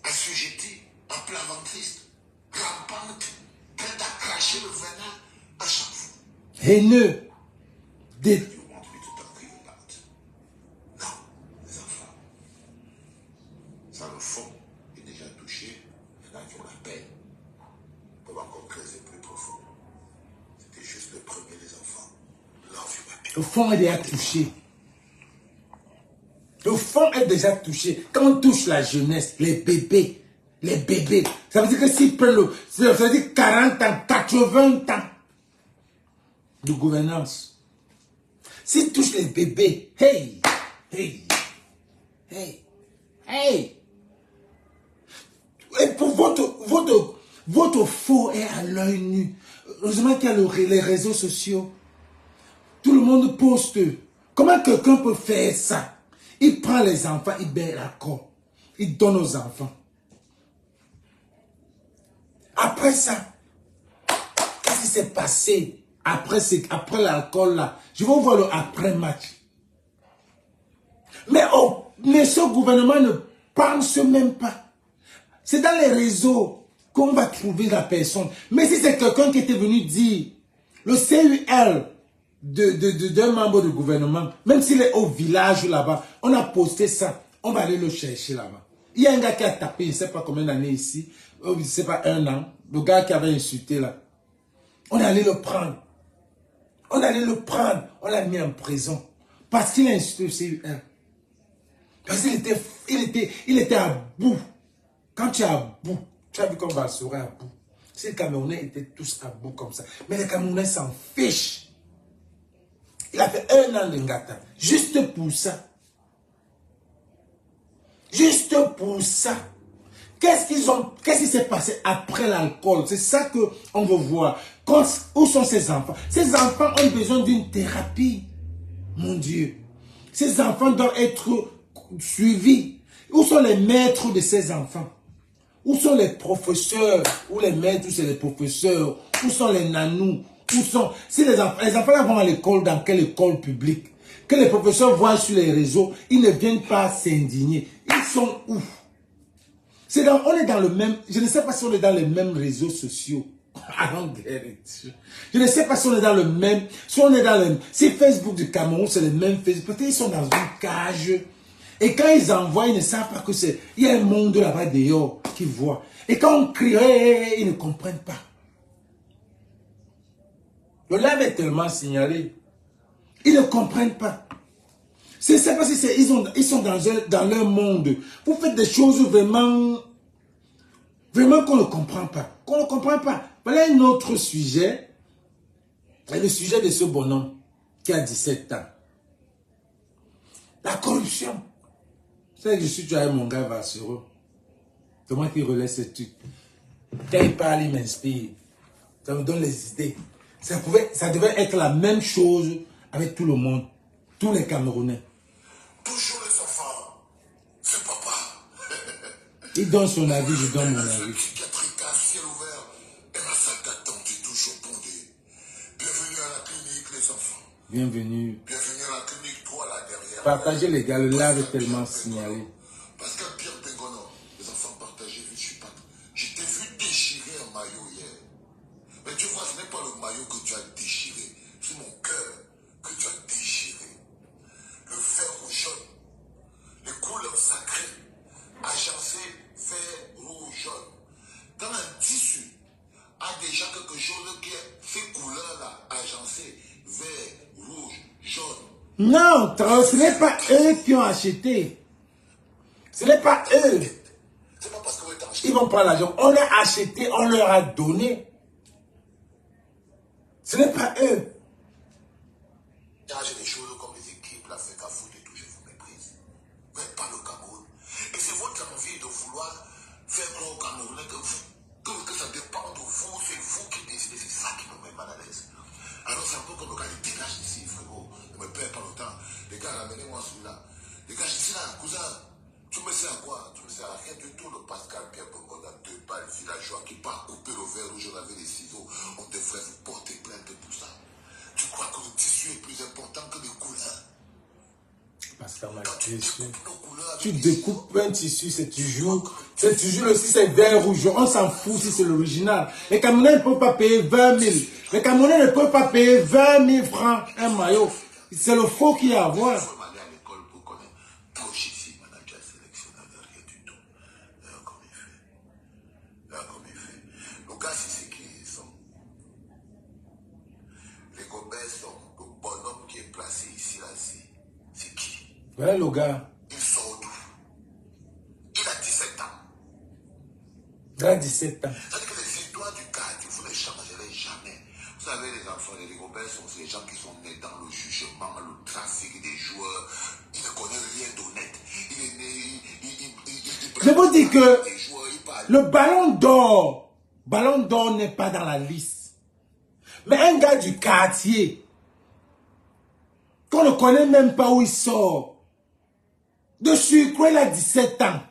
assujetties, à plat ventriste, rampantes, prêtes à cracher le venin à chaque fois. haineux. Des... You want me to talk to you about? Non, les enfants. Ça, le fond est déjà touché. Il y en a qui ont la peine. Pour encore creuser plus profond. C'était juste le premier des enfants. Love you, my people. Le fond est déjà touché. Le fond est déjà touché. Quand on touche la jeunesse, les bébés, ça veut dire que s'ils prennent ça veut dire 40 ans, 80 ans de gouvernance. S'ils touchent les bébés, hey. Et pour votre faux est à l'œil nu. Heureusement qu'il y a les réseaux sociaux. Tout le monde poste. Comment quelqu'un peut faire ça? Il prend les enfants, il baisse la corde. Il donne aux enfants. Après ça, qu'est-ce qui s'est passé? Après l'alcool là, je vais voir le après-match. Mais ce gouvernement ne pense même pas. C'est dans les réseaux qu'on va trouver la personne. Mais si c'est quelqu'un qui était venu dire, le CUL d'un membre du gouvernement, même s'il est au village là-bas, on a posté ça, on va aller le chercher là-bas. Il y a un gars qui a tapé, je ne sais pas combien d'années ici, je ne sais pas, 1 an, le gars qui avait insulté là. On est allé le prendre. On l'a mis en prison. Parce qu'il a insulté le CUL. Parce qu'il était à bout. Quand tu es à bout, tu as vu comme Bassora à bout. Si les Camerounais étaient tous à bout comme ça. Mais les Camerounais s'en fichent. Il a fait 1 an de Ngata. Juste pour ça. Juste pour ça. Qu'est-ce qui s'est passé après l'alcool? C'est ça qu'on veut voir. Où sont ces enfants? Ces enfants ont besoin d'une thérapie. Mon Dieu. Ces enfants doivent être suivis. Où sont les maîtres de ces enfants? Où sont les professeurs? Où les maîtres, où c'est les professeurs? Où sont les nanous? Où sont... Si les enfants vont à l'école, dans quelle école publique? Que les professeurs voient sur les réseaux, ils ne viennent pas s'indigner. Ils sont où? On est dans le même... Je ne sais pas si on est dans les mêmes réseaux sociaux. Je ne sais pas si on est dans le même... Si on est dans le... Si Facebook du Cameroun, c'est le même Facebook. Peut-être ils sont dans une cage. Et quand ils envoient, ils ne savent pas que c'est... Il y a un monde là-bas dehors qui voit. Et quand on crie, ils ne comprennent pas. Le live est tellement signalé. Ils ne comprennent pas. C'est parce que ils sont dans leur monde. Vous faites des choses vraiment qu'on ne comprend pas. Qu'on ne comprend pas. Voilà un autre sujet. Le sujet de ce bonhomme qui a 17 ans. La corruption. C'est que je suis toujours avec mon gars Vassereux. C'est moi qui relève ce truc. Quand il parle, il m'inspire. Ça me donne les idées. Ça devait être la même chose avec tout le monde. Tous les Camerounais. Toujours les enfants. C'est papa. Il donne son avis, je donne mon avis. Psychiatrique à ciel ouvert et ma salle d'attente est toujours bondée. Bienvenue à la clinique, les enfants. Bienvenue. Bienvenue à la clinique, toi là derrière. Partagez les gars, le live est tellement signalé. Pascal Pierre Bengono, les enfants partagez, je suis pas. Je t'ai vu déchirer un maillot hier. Mais tu vois, ce n'est pas le maillot que tu as déchiré, c'est mon cœur que tu as déchiré. Le vert ou jaune, les couleurs sacrées, agencées vert, rouge, jaune. Quand un tissu a déjà quelque chose qui est ces couleurs-là, agencées vert, rouge, jaune. Non, ce n'est pas eux qui ont acheté. Ce n'est pas eux. C'est pas parce que vous êtes acheté. Ils vont prendre l'argent. On a acheté, on leur a donné. Ce n'est pas eux. J'ai des choses comme les équipes, la FECA Foot et tout, je vous méprise. Mais pas le Cameroun. Et c'est votre envie de vouloir faire croire au Camerounais que ça dépend de vous, c'est vous qui décidez, c'est ça qui me met mal à l'aise. Alors c'est un peu comme le gars, il dégage d'ici, frérot. Ne me perds pas le temps. Les gars, ramenez-moi celui-là. Dégage d'ici là, cousin. Tu me sais à quoi? Tu me sais à rien du tout. Le Pascal Pierre Bongo a 2 balles villageois qui part couper le verre rouge avec les ciseaux. On devrait vous porter plainte pour ça. Tu crois que le tissu est plus important que les couleurs? Parce que Quand tu découpes nos couleurs tu avec des découpes un tissu, c'est toujours aussi c'est vert ou jaune. On s'en fout si c'est l'original. Les Camerounais ne peuvent pas payer 20 000. Les Camerounais ne peuvent pas payer 20 000 francs un maillot. C'est le faux qu'il y a à voir. Il faut aller à l'école pour connaître. Touche ici, manager sélectionneur, rien du tout. Là, comme il fait. Là, comme il fait. Le gars, c'est ce qu'ils sont. Les Gobert sont le bonhomme qui est placé ici, là, c'est qui? Voilà le gars. Il sort d'où? Il a 17 ans. Il a 17 ans. C'est-à-dire que les histoires du quartier, vous ne changerez jamais. Vous savez, les enfants, les Gobert sont ces gens qui sont nés dans le jugement, le trafic des joueurs. Ils ne connaissent rien d'honnête. Il est né, Je vous dis que les joueurs, il parle. le ballon d'or n'est pas dans la liste. Mais un gars du quartier, qu'on ne connaît même pas où il sort, de sucre, il a 17 ans.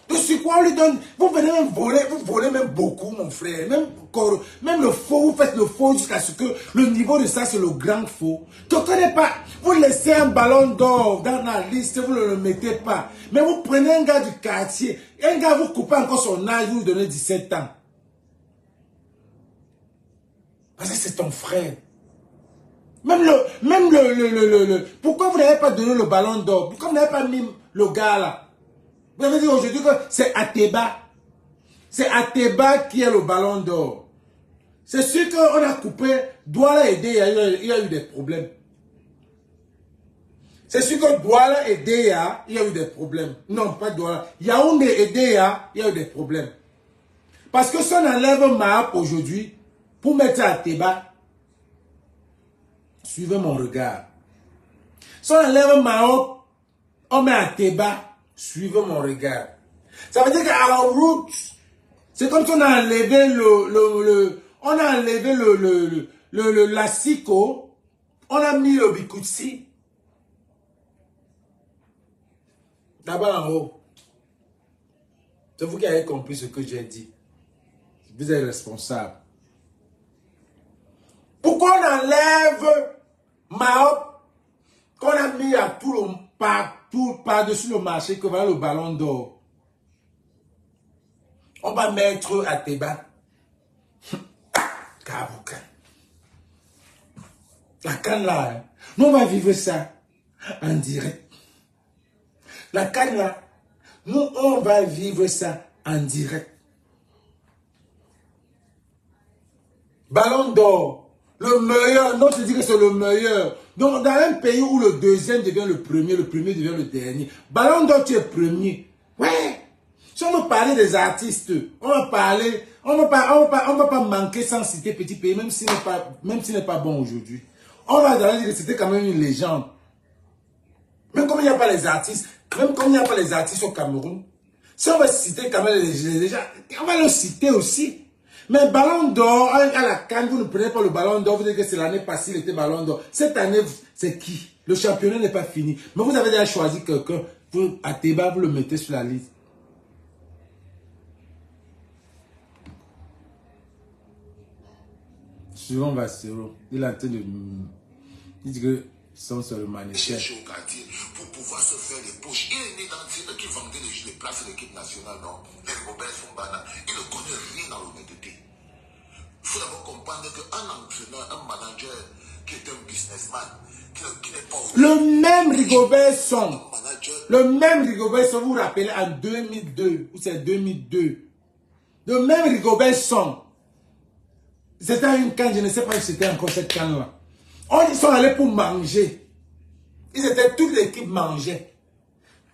De sucre, on lui donne, vous venez même voler, vous volez même beaucoup, mon frère. Même le faux, vous faites le faux jusqu'à ce que le niveau de ça, c'est le grand faux. Tu ne connais pas, vous laissez un ballon d'or dans la liste, vous ne le mettez pas. Mais vous prenez un gars du quartier, un gars, vous coupez encore son âge, vous lui donnez 17 ans. Parce que c'est ton frère. Pourquoi vous n'avez pas donné le ballon d'or? Pourquoi vous n'avez pas mis le gars là? Vous avez dit aujourd'hui que c'est Ateba. C'est Ateba qui est le ballon d'or. C'est sûr qu'on a coupé, Douala et Deya, il y a eu des problèmes. C'est sûr que Douala et Deya, il y a eu des problèmes. Non, pas Douala. Yaoundé et Deya, il y a eu des problèmes. Parce que si on enlève Mahap aujourd'hui, pour mettre Ateba, suivez mon regard. Si on enlève Mahop, on met Ateba, suivez mon regard. Ça veut dire qu'à la route, c'est comme si on a enlevé le Lassico, on a mis le Bikutsi. D'abord en haut. C'est vous qui avez compris ce que j'ai dit. Vous êtes responsable. Pourquoi on enlève Mahop qu'on a mis à tout le par-dessus le marché que voilà le ballon d'or? On va mettre Ateba. Kabuka. La canne là, hein. Nous on va vivre ça en direct. La canne là, nous on va vivre ça en direct. Ballon d'or. Le meilleur, non, je dis que c'est le meilleur. Donc, dans un pays où le deuxième devient le premier devient le dernier. Ballon d'or, tu es premier. Ouais. Si on veut parler des artistes, on va parler, on va pas manquer sans citer Petit Pays, même s'il n'est pas bon aujourd'hui. On va dire que c'était quand même une légende. Même comme il n'y a pas les artistes, au Cameroun, si on va citer quand même les gens, on va le citer aussi. Mais ballon d'or, à la CAN, vous ne prenez pas le ballon d'or, vous dites que c'est l'année passée, il était ballon d'or. Cette année, c'est qui? Le championnat n'est pas fini. Mais vous avez déjà choisi quelqu'un, Ateba, vous le mettez sur la liste. Suivant Vassero, il est en train de... Il dit que sont sur le mannequin. Pour pouvoir se faire les poches. Il est né dans ceux qui vendaient les places de l'équipe nationale, non? Les Robert Fombana. Il ne connaît rien dans l'honnêteté. Il faut d'abord comprendre qu'un entraîneur, un manager qui est un businessman, qui n'est pas honnête. Le même Rigobert Song, vous vous rappelez en 2002, ou c'est 2002. Le même Rigobert Song. C'était une canne, je ne sais pas si c'était encore cette canne-là. Ils sont allés pour manger. Toute l'équipe mangeait.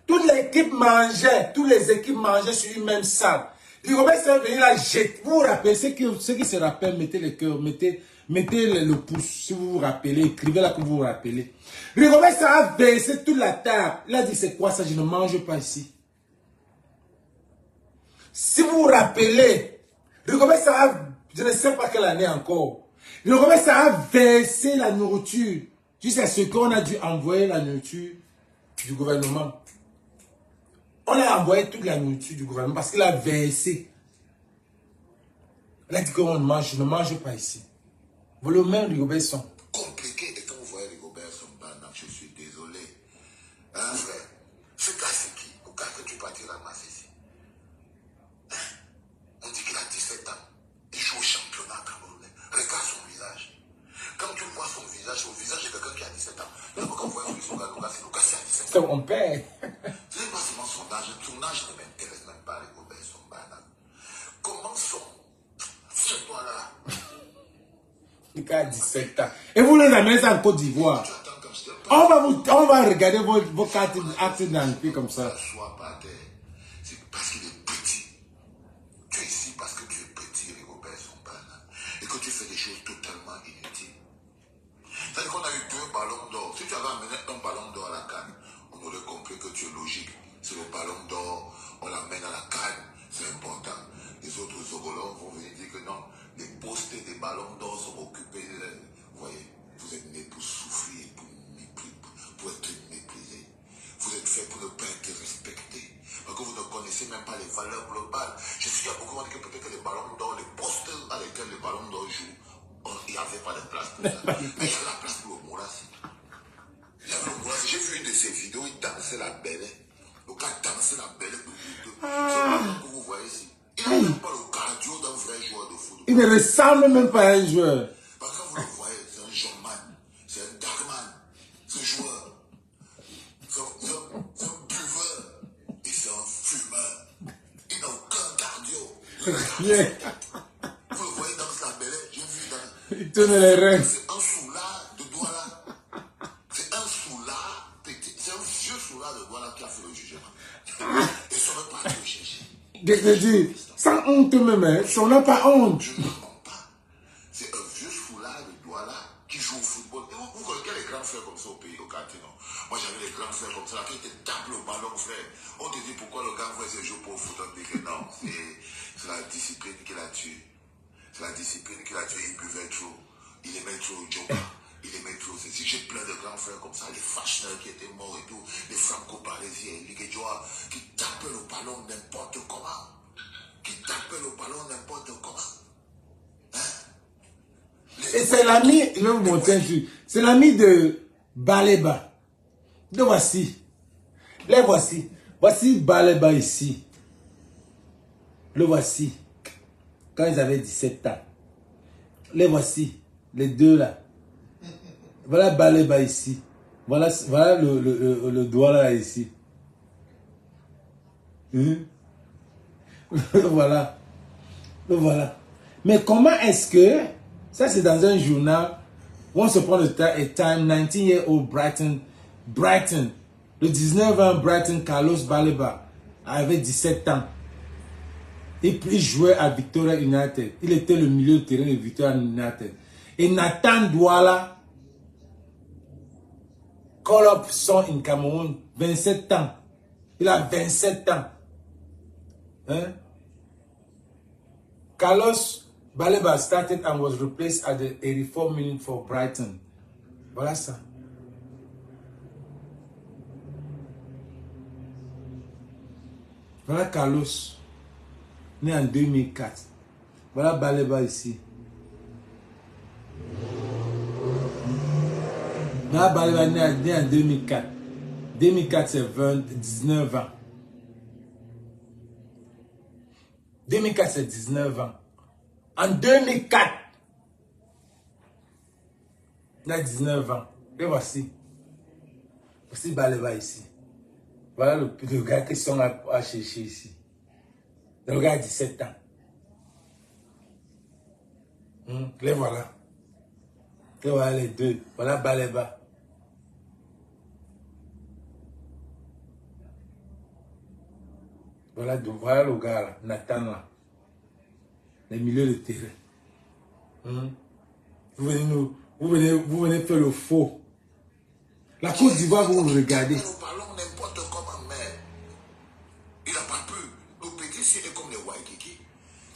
Toute l'équipe mangeait. Toutes les équipes mangeaient sur une même salle. Rigobert s'est venu là jeter. Vous vous rappelez, ceux qui se rappellent, mettez le cœur, mettez le pouce, si vous vous rappelez, écrivez là que vous vous rappelez. Rigobert s'est versé toute la table. Il a dit, c'est quoi ça, je ne mange pas ici. Si vous vous rappelez, Rigobert s'est, je ne sais pas quelle année encore. Rigobert s'est versé la nourriture jusqu'à ce qu'on a dû envoyer la nourriture du gouvernement. On a envoyé toute la nourriture du gouvernement parce qu'il a versé. Il a dit qu'on mange, je ne mange pas ici. Vous le même Rigobert Song. Compliqué, et quand vous voyez Rigobert Song, parti ramasser ici. On dit qu'il a 17 ans. Il joue au championnat camerounais. Regarde son visage. Quand tu vois son visage de quelqu'un qui a 17 ans. Mais quand vous voyez son gars, c'est Lucas, c'est à 17 ans. C'est mon père. C'est pas seulement son âge ne m'intéresse même pas, les Robert, son banal. Comment son. C'est toi là. Lucas a 17 ans. Et vous les amenez ça en Côte d'Ivoire. On va regarder vos cartes actes d'identité comme ça. Sois par terre. C'est parce qu'il est petit. Tu es ici parce que tu es petit, Rigobert Songban, et que tu fais des choses totalement inutiles. C'est-à-dire qu'on a eu 2 ballons d'or. Si tu avais amené un ballon d'or à la canne, on aurait compris que tu es logique. C'est le ballon d'or, on l'amène à la canne, c'est important. Les autres zoologhes vont venir dire que non, les postes des ballons d'or sont occupés. Vous voyez, vous êtes nés pour souffrir, pour être méprisé. Vous êtes fait pour ne pas être respecté. Parce que vous ne connaissez même pas les valeurs globales. Je suis à beaucoup de que peut-être que les ballons d'or, les postes à lesquels les ballons d'or jouent, il n'y avait pas de place pour ça. Mais il y avait la place pour le Mourassi. Il y avait le Mourassi. J'ai vu une de ses vidéos, il dansait la belle. Le gars dansait la belle. C'est que vous voyez ici. Il n'a même pas le cardio d'un vrai joueur de football. Il ne ressemble même pas à un joueur. Parce que vous le voyez, c'est un showman, c'est un darkman, c'est un joueur, c'est un buveur et c'est un fumeur. Il n'a aucun cardio. Yeah. Vous le voyez dans la belle, j'ai vu dans. Il tourne les reins. C'est un soulard de Douala. C'est un soulard petit. C'est un vieux soulard de Douala qui a fait le jugement. Et ça ne pas le chercher. Je dis, sans honte même, hein. On n'a pas honte. Je ne mens pas. C'est un vieux foulard de Douala qui joue au football. Et vous connaissez les grands frères comme ça au pays, au quartier, non? Moi, j'avais les grands frères comme ça, qui étaient tapent le ballon, frère. On te dit pourquoi le grand frère se joue pour le foot. On dit que non, c'est la discipline qui l'a tué. C'est la discipline qui l'a tué. Il buvait trop. Il aimait trop le job. Il aimait trop. Si j'ai plein de grands frères comme ça, les Fachner qui étaient morts et tout, les franco-parisiens, les Guéjois, qui tapaient le ballon n'importe comment. Qui tapaient le ballon n'importe comment. Hein? Et c'est l'ami, je vais vous montrer un truc. C'est l'ami de Baleba. Le voici. Les voici. Voici Baleba ici. Le voici. Quand ils avaient 17 ans. Les voici. Les deux là. Voilà Baleba ici. Voilà le doigt là ici. Voilà. Le voilà. Mais comment est-ce que... Ça c'est dans un journal. Once upon a time, 19-year-old Brighton. Le 19 ans, Brighton Carlos Baleba avait 17 ans. Et puis il jouait à Victoria United. Il était le milieu de terrain de Victoria United. Et Nathan Douala, call up son in Cameroun, 27 ans. Il a 27 ans. Hein? Carlos Baleba started and was replaced at the 84 minute for Brighton. Voilà ça. Voilà Carlos, né en 2004. Voilà Baleba ici. Voilà Baleba né en 2004. 2004 c'est 19 ans. 2004 c'est 19 ans. En 2004, il a 19 ans. Et voici. Voici Baleba ici. Voilà le gars qui sont à chercher ici. Le gars a 17 ans. Les voilà. Et voilà les deux. Voilà Baleba. Voilà le gars là, Nathan là. Les milieux de terrain. Vous venez faire le faux. La Côte d'Ivoire, vous regardez. Nous parlons n'importe comment, mais il n'a pas pu. Nos petits, c'est comme les Waikiki.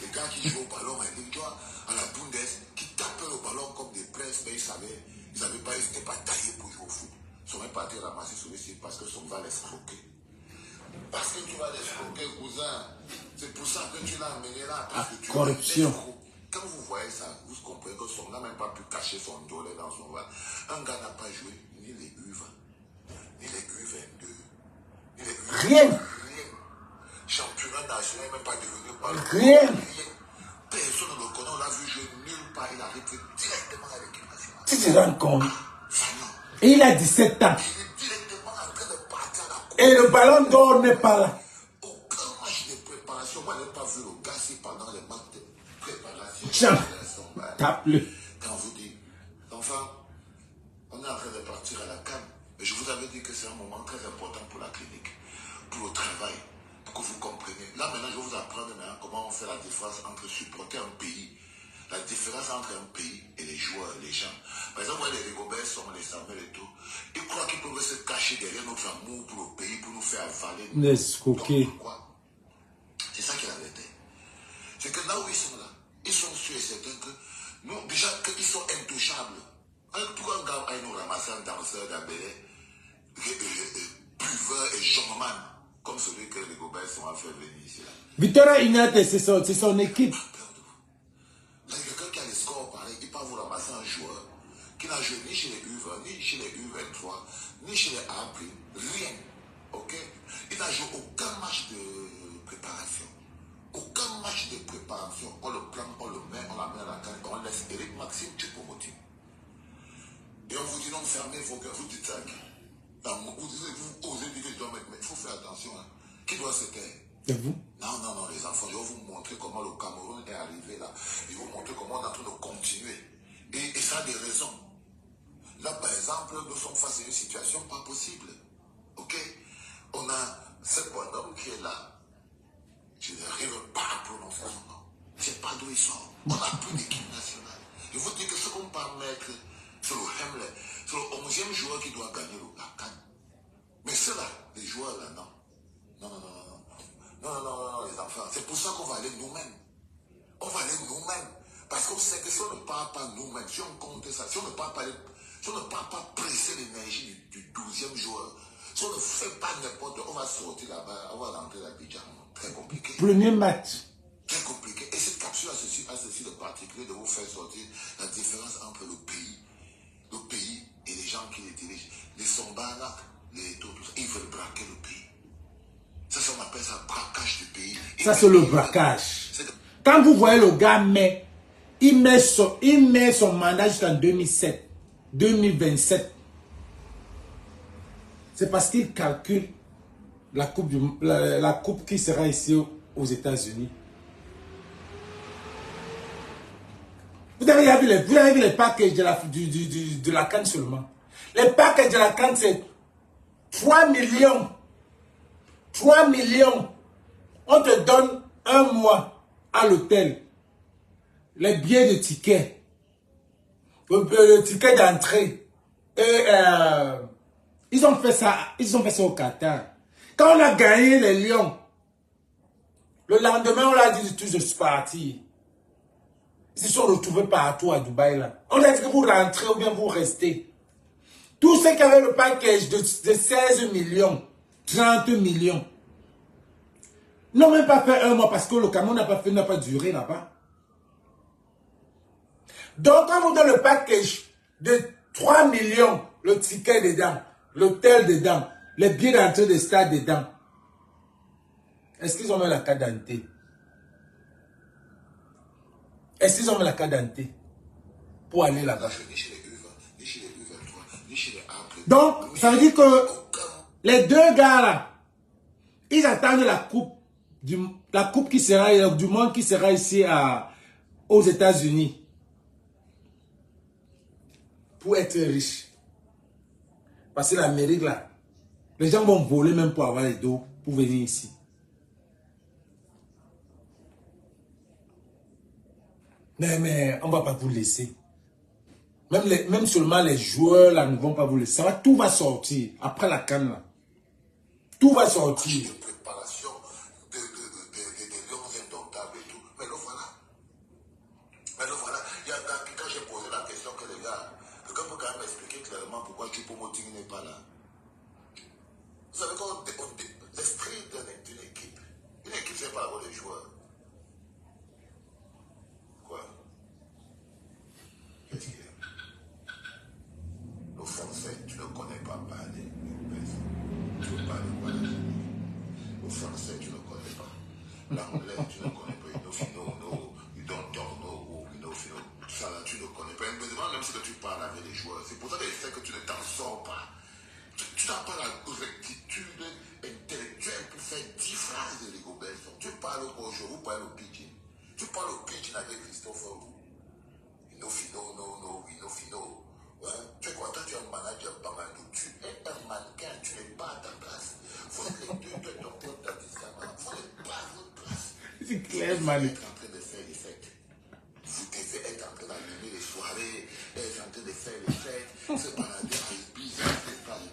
Les gars qui jouent au ballon à la Bundes, qui tapaient le ballon comme des princes, mais ils n'avaient pas, ils n'étaient pas taillés pour jouer au foot. Ils sont même partis ramasser sur le site parce que son va les escroquer. Parce que tu vas les escroquer, cousin. C'est pour ça que tu l'as amené là. Parce que tu corruption. Quand vous voyez ça, vous comprenez que son n'a même pas pu cacher son dollar dans son va. Un gars n'a pas joué ni les U20, ni les U22, ni les U20. Rien. même pas devenu ballon. Rien. Personne ne le connaît, on l'a vu jouer nulle part. Il arrive directement à l'équipe nationale. Tu te rends compte? Et il a 17 ans. Il est directement en train de partir à la coupe. Et le ballon d'or n'est pas là. Aucun match de préparation. Moi, je n'ai pas vu le gars si pendant les matchs de préparation. Tiens, tape-le. Quand on vous dit, enfin, on est en train de partir à la CAN. Mais je vous avais dit que c'est un moment très important pour la clinique, pour le travail, pour que vous compreniez. Là, maintenant, je vais vous apprendre maintenant comment on fait la différence entre supporter un pays, la différence entre un pays et les joueurs, les gens. Par exemple, les Rigobert, les Samuel et tout, ils croient qu'ils peuvent se cacher derrière notre amour pour le pays, pour nous faire avaler. Quoi? C'est ça qui est la vérité. C'est que là où ils sont là, ils sont sûrs et certains que nous, déjà, qu'ils sont intouchables. Tout un gars a une ramassant danseur d'Abélé, buveur et jongman, comme celui que les Rigobert sont à faire venir ici. Victoria Inate, c'est son équipe. Là, il y a quelqu'un qui a les scores pareils, il peut vous ramasser un joueur qui n'a joué ni chez les U20, ni chez les U23, ni chez les A', rien. Ok? Il n'a joué aucun match de préparation. Aucun match de préparation. On le prend, on le met, on l'amène à la canne, on laisse Eric Maxime Choupo-Moting. Et on vous dit non, fermez vos cœurs, vous dites ça. Vous osez dire que je dois mettre, mais il faut faire attention. Hein. Qui doit se taire? C'est vous? Non, les enfants, je vais vous montrer comment le Cameroun est arrivé là. Je vais vous montrer comment on est en train de continuer. Et ça a des raisons. Là, par exemple, nous sommes face à une situation pas possible. Ok? On a ce bonhomme qui est là. Je n'arrive pas à prononcer son nom. Je ne sais pas d'où il sort. On n'a plus d'équipe nationale. Je vous dis que ce qu'on peut mettre sur le Hemler, c'est le 11e joueur qui doit gagner la CAN. Mais ceux-là, les joueurs là, non. Non, les enfants. C'est pour ça qu'on va aller nous-mêmes. On va aller nous-mêmes. Parce qu'on sait que si on ne parle pas nous-mêmes, si on compte ça, si on ne parle pas presser l'énergie du 12e joueur, si on ne fait pas n'importe quoi, on va sortir là-bas, on va rentrer là-bas. Très compliqué. Premier match. Très compliqué. Et cette capsule a ceci de particulier de vous faire sortir la différence entre le pays et les gens qui les dirigent. Les Sombanak, les tout ça, ils veulent braquer le pays. Ça, on appelle ça braquage du pays. Ça, c'est le braquage. Quand vous voyez le gars, il met son mandat jusqu'en 2007, 2027. C'est parce qu'il calcule la coupe qui sera ici aux États-Unis. Vous avez vu les packages de la CAN seulement. Les packages de la CAN, c'est 3 millions. 3 millions. On te donne un mois à l'hôtel. Les billets de ticket. Le ticket d'entrée. Et ils ont fait ça au Qatar. Quand on a gagné les Lions, le lendemain, on l'a dit tous, je suis parti. Ils se sont retrouvés partout à Dubaï là. On a dit que vous rentrez ou bien vous restez. Tous ceux qui avaient le package de 16 millions, 30 millions, n'ont même pas fait un mois parce que le Cameroun n'a pas duré là-bas. Donc, quand on vous donne le package de 3 millions, le ticket dedans, l'hôtel dedans, les billets d'entrée des stades dedans, est-ce qu'ils ont mis la carte d'identité? Est-ce qu'ils ont mis la carte d'identité pour aller là-bas? Donc, ça veut dire que les deux gars là, ils attendent la coupe qui sera du monde qui sera ici aux États-Unis pour être riche. Parce que l'Amérique là, les gens vont voler même pour avoir les dos pour venir ici. Mais on ne va pas vous laisser. Même seulement les joueurs là ne vont pas vous laisser. Tout va sortir après la CAN là. Tout va sortir. Préparation des lions indomptables et tout. Mais le voilà. Quand j'ai posé la question que les gars, quelqu'un peut quand même expliquer clairement pourquoi Choupo-Moting n'est pas là. Vous savez quand l'esprit d'une équipe, c'est pas avoir des joueurs. Quoi? Qu'est-ce qu'il y a? Le français, tu ne connais pas parler. Tu ne parles pas le français, tu ne connais pas. L'anglais, tu ne connais pas. You don't know, tout ça là, tu ne connais pas. Même si tu parles avec les joueurs, c'est pour ça que tu ne t'en sors pas. Tu n'as pas la rectitude intellectuelle pour faire 10 phrases de Rigobert Song. Tu parles au jeu, vous parlez au pidgin. Tu parles au pidgin avec Christopher. Fino. Hein? Tu es content, tu es un manager Bamandou. Tu es un mannequin, tu n'es pas à ta place. Vous êtes les deux de ton pote d'Adisama. Vous n'êtes pas à votre place. C'est clair, Manu. Vous êtes en train de faire les fêtes. Vous devez être en train d'animer les soirées, être en train de faire les fêtes, se balader en bizarre.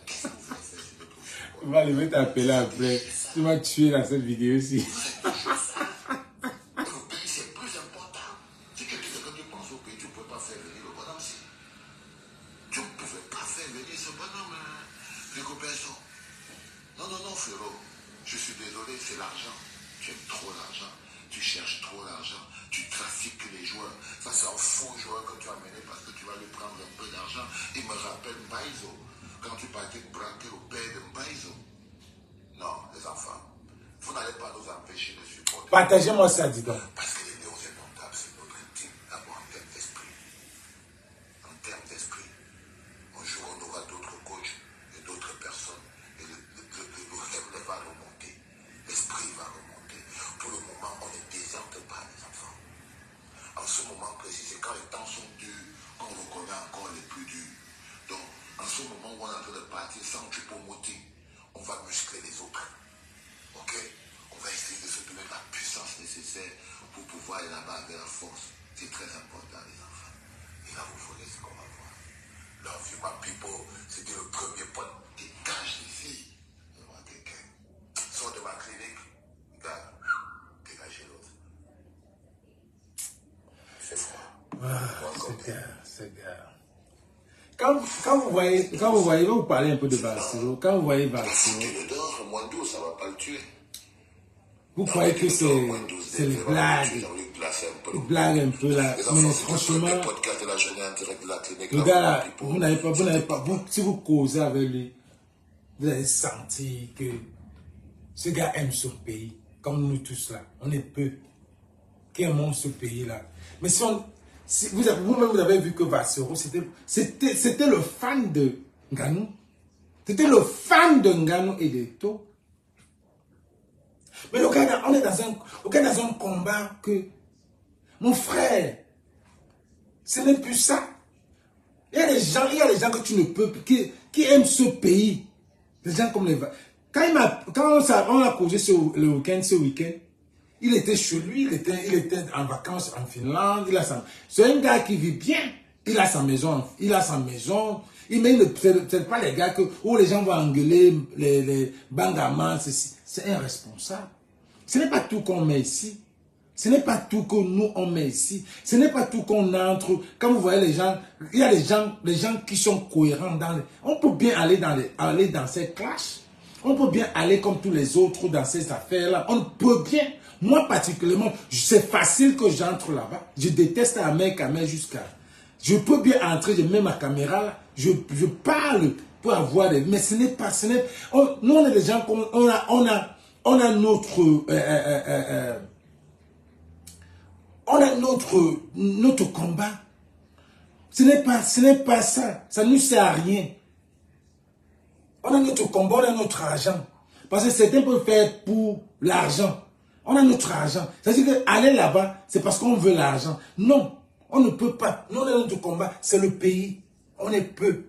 Qu'est-ce que vous voulez faire sur notre jour? On va le t'appeler après. Tu m'as tué dans cette vidéo aussi. Le pays, c'est plus important. Si quelqu'un tu penses au pays, tu ne peux pas faire venir le bonhomme. Tu ne pouvais pas faire venir ce bonhomme, Rigobert Song. Non, frérot. Je suis désolé, c'est l'argent. Tu aimes trop l'argent. Tu cherches trop l'argent. Tu trafiques les joueurs. Ça, c'est un faux joueur que tu as mené parce que tu vas lui prendre un peu d'argent. Il me rappelle Mbaizo. Quand tu partais braquer au père de Mbaizo. Non, les enfants. Vous n'allez pas nous empêcher de supporter. Partagez-moi ça, dis donc. Parce que les Lions indomptables, c'est notre team d'abord en termes d'esprit. En termes d'esprit. Un jour, on aura d'autres coachs et d'autres personnes. Et le rêve va remonter. L'esprit va remonter. Pour le moment, on ne déserte pas, les enfants. En ce moment précis, c'est quand les temps sont durs, qu'on reconnaît encore les plus durs. Donc, en ce moment où on est en train de partir sans Choupo-Moting, on va muscler les autres. Ok? On va essayer de se donner la puissance nécessaire pour pouvoir aller là-bas avec la force. C'est très important, les enfants. Et là, vous verrez ce qu'on va voir. Love you, my people. C'était le premier point. Dégage ici. Je vois quelqu'un. Sors de ma clinique. Regarde. Dégagez l'autre. C'est froid. C'est gars. Quand vous voyez, vous parlez un peu de Barcelone. Quand vous voyez Barcelone, Le dehors, moins 12, ça ne va pas le tuer. vous croyez que c'est les blagues. Les blagues un peu là. Mais franchement, le gars là, vous n'avez pas, si vous causez avec lui, vous allez sentir que ce gars aime son pays, comme nous tous là. On est peu qui aimons ce pays là. Mais si vous-même vous avez vu que Vassero, c'était le fan de Nganou. C'était le fan de Nganou et d'Eto. Mais le gars, on est dans un combat que, mon frère, ce n'est plus ça. Il y a des gens que tu ne peux plus, qui aiment ce pays. Des gens comme les... Quand on a causé ce week-end, il était chez lui, il était en vacances en Finlande, c'est un gars qui vit bien, il a sa maison, mais c'est pas les gars où les gens vont engueuler les bangamans, c'est irresponsable. Ce n'est pas tout qu'on met ici. Ce n'est pas tout que nous on met ici. Ce n'est pas tout qu'on entre. Quand vous voyez les gens, il y a des gens qui sont cohérents on peut bien aller dans ces clashs. On peut bien aller comme tous les autres dans ces affaires-là. On peut bien. Moi particulièrement, c'est facile que j'entre là-bas. Je déteste la main jusqu'à... Je peux bien entrer, je mets ma caméra là. Je parle pour avoir des... Mais ce n'est pas... nous on est des gens comme... On a notre combat. Ce n'est pas ça. Ça ne nous sert à rien. On a notre combat, on a notre argent. Parce que certains peuvent faire pour l'argent. On a notre argent. C'est-à-dire qu'aller là-bas, c'est parce qu'on veut l'argent. Non, on ne peut pas. Nous, on a notre combat, c'est le pays. On est peu.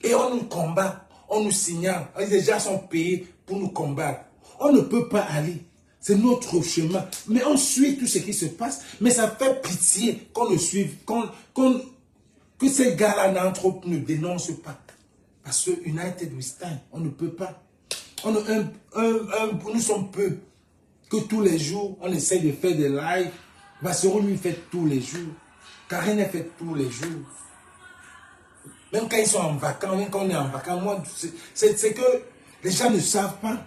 Et on nous combat, on nous signale. Les gens sont payés pour nous combattre. On ne peut pas aller. C'est notre chemin. Mais on suit tout ce qui se passe. Mais ça fait pitié qu'on le suive. Que ces gars-là ne dénoncent pas. Parce que United we stand. On ne peut pas. Nous sommes peu. Que tous les jours, on essaie de faire des lives. Bassero lui fait tous les jours. Karine fait tous les jours. Même quand ils sont en vacances, même quand on est en vacances, moi, c'est que les gens ne savent pas.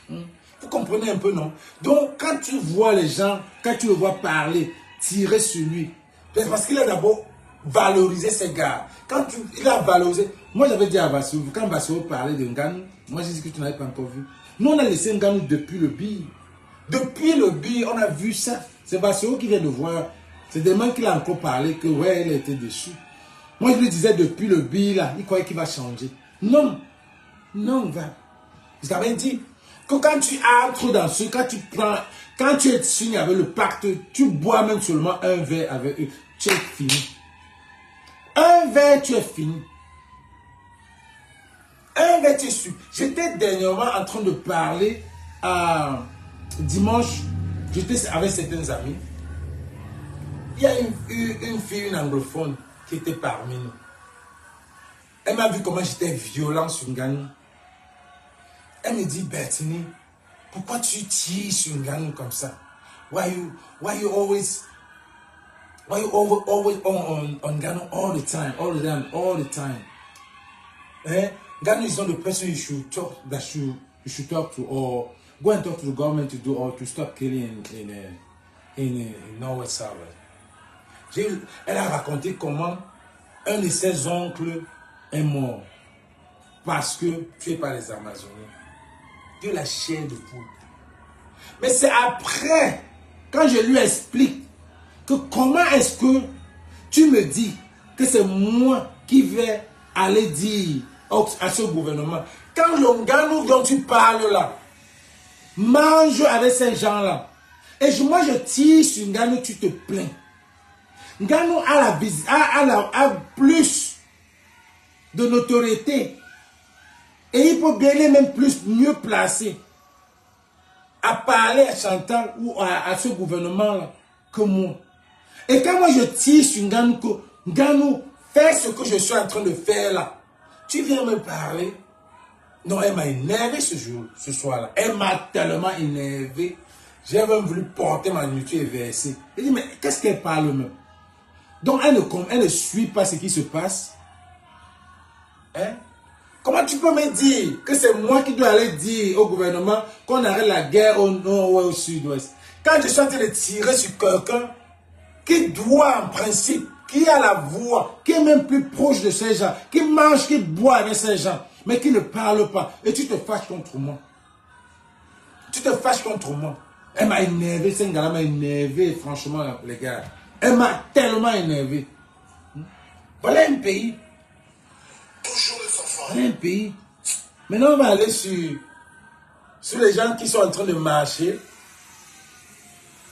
Vous comprenez un peu, non? Donc, quand tu vois les gens, quand tu le vois parler, tirer sur lui, c'est parce qu'il a d'abord valoriser ces gars. Quand il a valorisé, moi j'avais dit à Bassou, quand Bassou parlait de Nganou, moi j'ai dit que tu n'avais pas encore vu. Nous on a laissé Nganou depuis le BI. Depuis le BI, on a vu ça. C'est Bassou qui vient de voir. C'est demain qu'il a encore parlé que ouais, elle était déçue. Moi je lui disais depuis le BI là, il croyait qu'il va changer. Non, non, va. Je t'avais dit que quand tu entres dans ce, quand tu es signé avec le pacte, tu bois même seulement un verre avec eux, tu es fini. Un verre, tu es fini. Un verre, tu es su. J'étais dernièrement en train de parler dimanche, j'étais avec certains amis. Il y a une fille, une anglophone, qui était parmi nous. Elle m'a vu comment j'étais violent sur Nganou. Elle me dit, Bertini, pourquoi tu tires sur Nganou comme ça? Why you always on Nganou all the time? Eh? Nganou is not the person you should talk to, or go and talk to the government to do, or to stop killing in Norway South. Elle a raconté comment un de ses oncles est mort parce que tué par les Amazoniens. De la chair de poule. Mais c'est après, quand je lui explique que comment est-ce que tu me dis que c'est moi qui vais aller dire à ce gouvernement, quand le Nganou dont tu parles là mange avec ces gens-là, et moi je tire sur Nganou, tu te plains. Nganou a plus de notoriété. Et il peut bien aller même mieux placé à parler à Chantal ou à ce gouvernement-là que moi. Et quand moi je tire sur Nganou, que Nganou fait ce que je suis en train de faire là, tu viens me parler. Non, elle m'a énervé ce soir-là. Elle m'a tellement énervé. J'ai même voulu porter ma nourriture et verser. Elle dit, mais qu'est-ce qu'elle parle même? Donc elle ne suit pas ce qui se passe. Hein? Comment tu peux me dire que c'est moi qui dois aller dire au gouvernement qu'on arrête la guerre au nord ou au sud-ouest? Quand je suis en train de tirer sur quelqu'un qui doit en principe, qui a la voix, qui est même plus proche de ces gens, qui mange, qui boit avec ces gens, mais qui ne parle pas, et tu te fâches contre moi. Tu te fâches contre moi. Elle m'a énervé, cette gars-là m'a énervé, franchement, les gars. Elle m'a tellement énervé. Voilà un pays. Voilà un pays. Maintenant, on va aller sur les gens qui sont en train de marcher.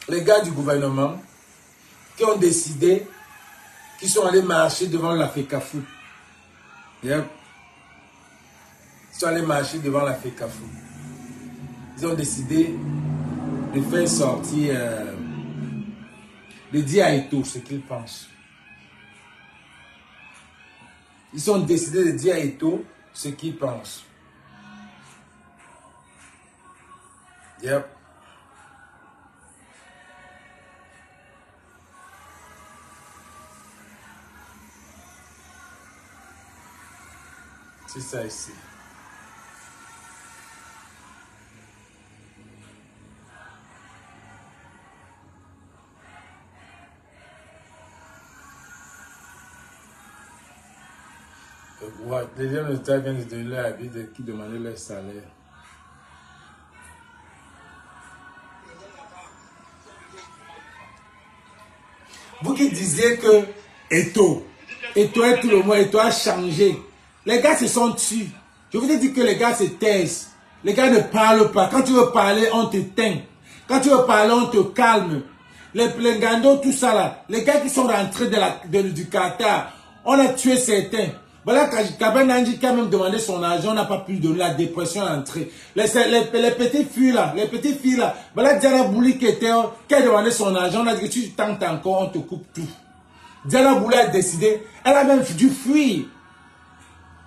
Les gars du gouvernement qui ont décidé, qui sont allés marcher devant la FECAFOU. Yep. Ils sont allés marcher devant la FECAFOU. Ils ont décidé de faire sortir, de dire à Eto'o ce qu'ils pensent. Ils ont décidé de dire à Eto'o ce qu'ils pensent. Yep. C'est ça ici. Déjà, le État vient de donner leur avis de qui demandait leur salaire. Vous qui disiez que Eto'o est tout le monde, Eto'o a changé. Les gars se sont tués. Je vous ai dit que les gars se taisent. Les gars ne parlent pas. Quand tu veux parler, on te teint. Quand tu veux parler, on te calme. Les Ngando, tout ça là. Les gars qui sont rentrés du Qatar, on a tué certains. Voilà, Kaben Nanji qui a même demandé son argent, on n'a pas pu donner, la dépression est entrée. Les petites filles là, voilà Diara Bouli qui a demandé son argent, on a dit que tu tentes encore, on te coupe tout. Diara Bouli a décidé, elle a même dû fuir.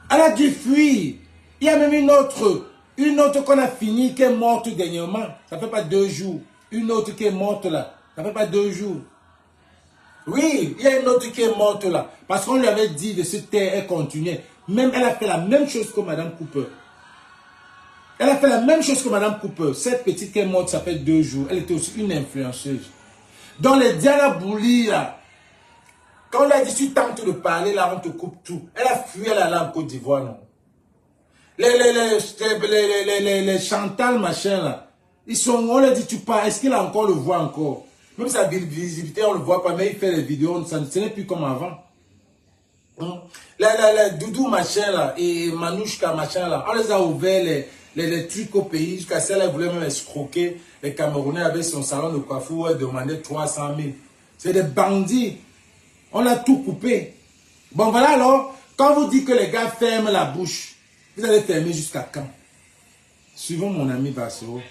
Elle a dû fuir. Il y a même une autre qu'on a fini qui est morte dernièrement. Ça fait pas 2 jours. Une autre qui est morte là. Ça fait pas 2 jours. Oui, il y a une autre qui est morte là. Parce qu'on lui avait dit de se taire, elle continuait. Même elle a fait la même chose que Madame Cooper. Elle a fait la même chose que Madame Cooper. Cette petite qui est morte, ça fait 2 jours. Elle était aussi une influenceuse. Dans les Diara Bouli là, Quand on lui a dit, tu tentes de parler, là, on te coupe tout. Elle a fui, elle allait en Côte d'Ivoire, non. Les Chantal, machin, là. Ils sont, on lui a dit, tu pars. Est-ce qu'il a encore le voit encore? Même sa visibilité, on le voit pas, mais il fait les vidéos, ce n'est plus comme avant. Les Doudou, machin, là, et Manouchka, machin, là. On les a ouvert les trucs au pays, jusqu'à celle-là, elle voulait même escroquer les Camerounais avec son salon de coiffure, elle demandait 300 000. C'est des bandits. On a tout coupé. Bon, voilà alors, quand vous dites que les gars ferment la bouche, vous allez fermer jusqu'à quand? Suivons mon ami Bassero.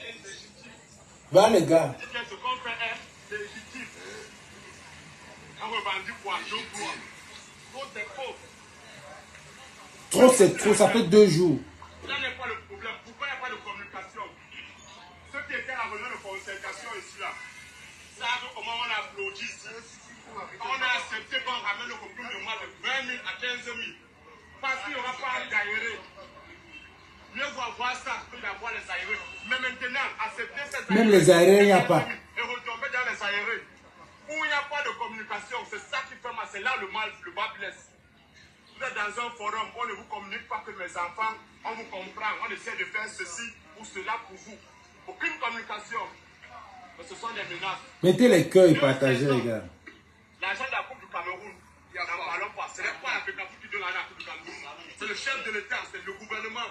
Voilà les gars. Ce qu'on fait est légitime. On revendique quoi? Trop c'est faux. Trop c'est trop, ça fait 2 jours. Là n'est pas le problème. Pourquoi il n'y a pas de communication? Ceux qui étaient à la réunion de concertation ici là, savent comment on applaudit ici. On a accepté qu'on ramène le coupon de mois de 20 000 à 15 000. Parce qu'il n'y aura pas un gailleret. Mieux vaut avoir ça que d'avoir les aérés. Mais maintenant, accepter ces aérés. Même les aérés, il n'y a pas. Et retomber dans les aérés. Où il n'y a pas de communication, c'est ça qui fait mal. C'est là le mal, le bas blesse. Vous êtes dans un forum, on ne vous communique pas que mes enfants, on vous comprend, on essaie de faire ceci ou cela pour vous. Aucune communication. Mais ce sont des menaces. Mettez les cœurs et partagez, les gars. L'argent de la Coupe du Cameroun, n'en parlons pas. Ce n'est pas la FECAFOOT qui donne l'argent à la Coupe du Cameroun. C'est le chef de l'État, c'est le gouvernement.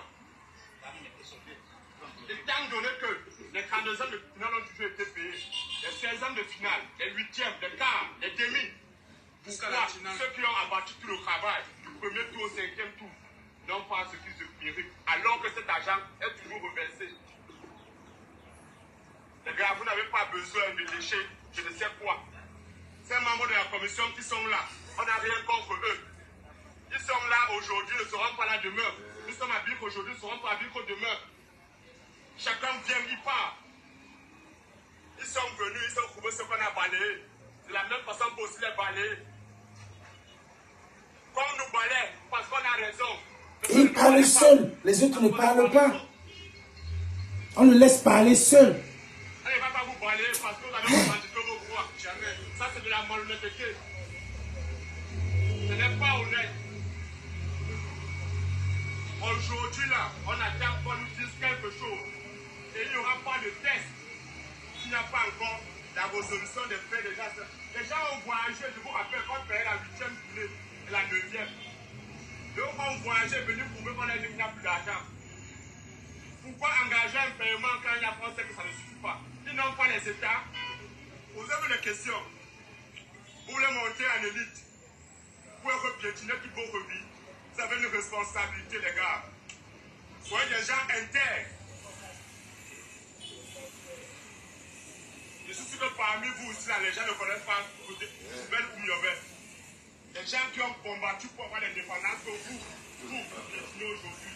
Étant donné que les 42e de finale ont toujours été payés, les 16e de finale, les 8e, les quarts, les demi, pourquoi ceux qui ont abattu tout le travail du premier tour au 5e tour n'ont pas ce qu'ils se méritent, alors que cet argent est toujours reversé? Les gars, vous n'avez pas besoin de lécher, je ne sais quoi. Ces membres de la commission qui sont là, on n'a rien contre eux. Ils sont là aujourd'hui, ne seront pas là demain. Nous sommes à Bic aujourd'hui, ne seront pas à Bic demain. Chacun vient, il part. Ils sont venus, ils ont trouvé ce qu'on a balayé. De la même façon pour aussi les balayer. Comme nous balayons, parce qu'on a raison. Il parle seul, les autres ne parlent pas. On le laisse parler seul. Elle ne va pas vous balayer parce que vous avez revendiqué vos droits. Jamais. Ça, c'est de la malhonnêteté. Ce n'est pas honnête. Aujourd'hui, là, on attend qu'on nous dise quelque chose. Et il n'y aura pas de test. Il n'y a pas encore la résolution des faits déjà. Les gens ont voyagé, je vous rappelle, qu'on payait la 8e journée et la 9e. Les gens ont voyagé, venus prouver qu'on a dit qu'il n'y a plus d'argent. Pourquoi engager un paiement quand il y a pas, on sait que ça ne suffit pas? Ils n'ont pas les États. Posez-vous les questions. Vous voulez monter en élite, pour être piétiner toute votre vie, vous avez une responsabilité, les gars. Soyez des gens intègres. Je suis sûr que parmi vous aussi, là, les gens ne connaissent pas Belle Oumyobé. Les gens qui ont combattu pour avoir l'indépendance que vous piétinez aujourd'hui.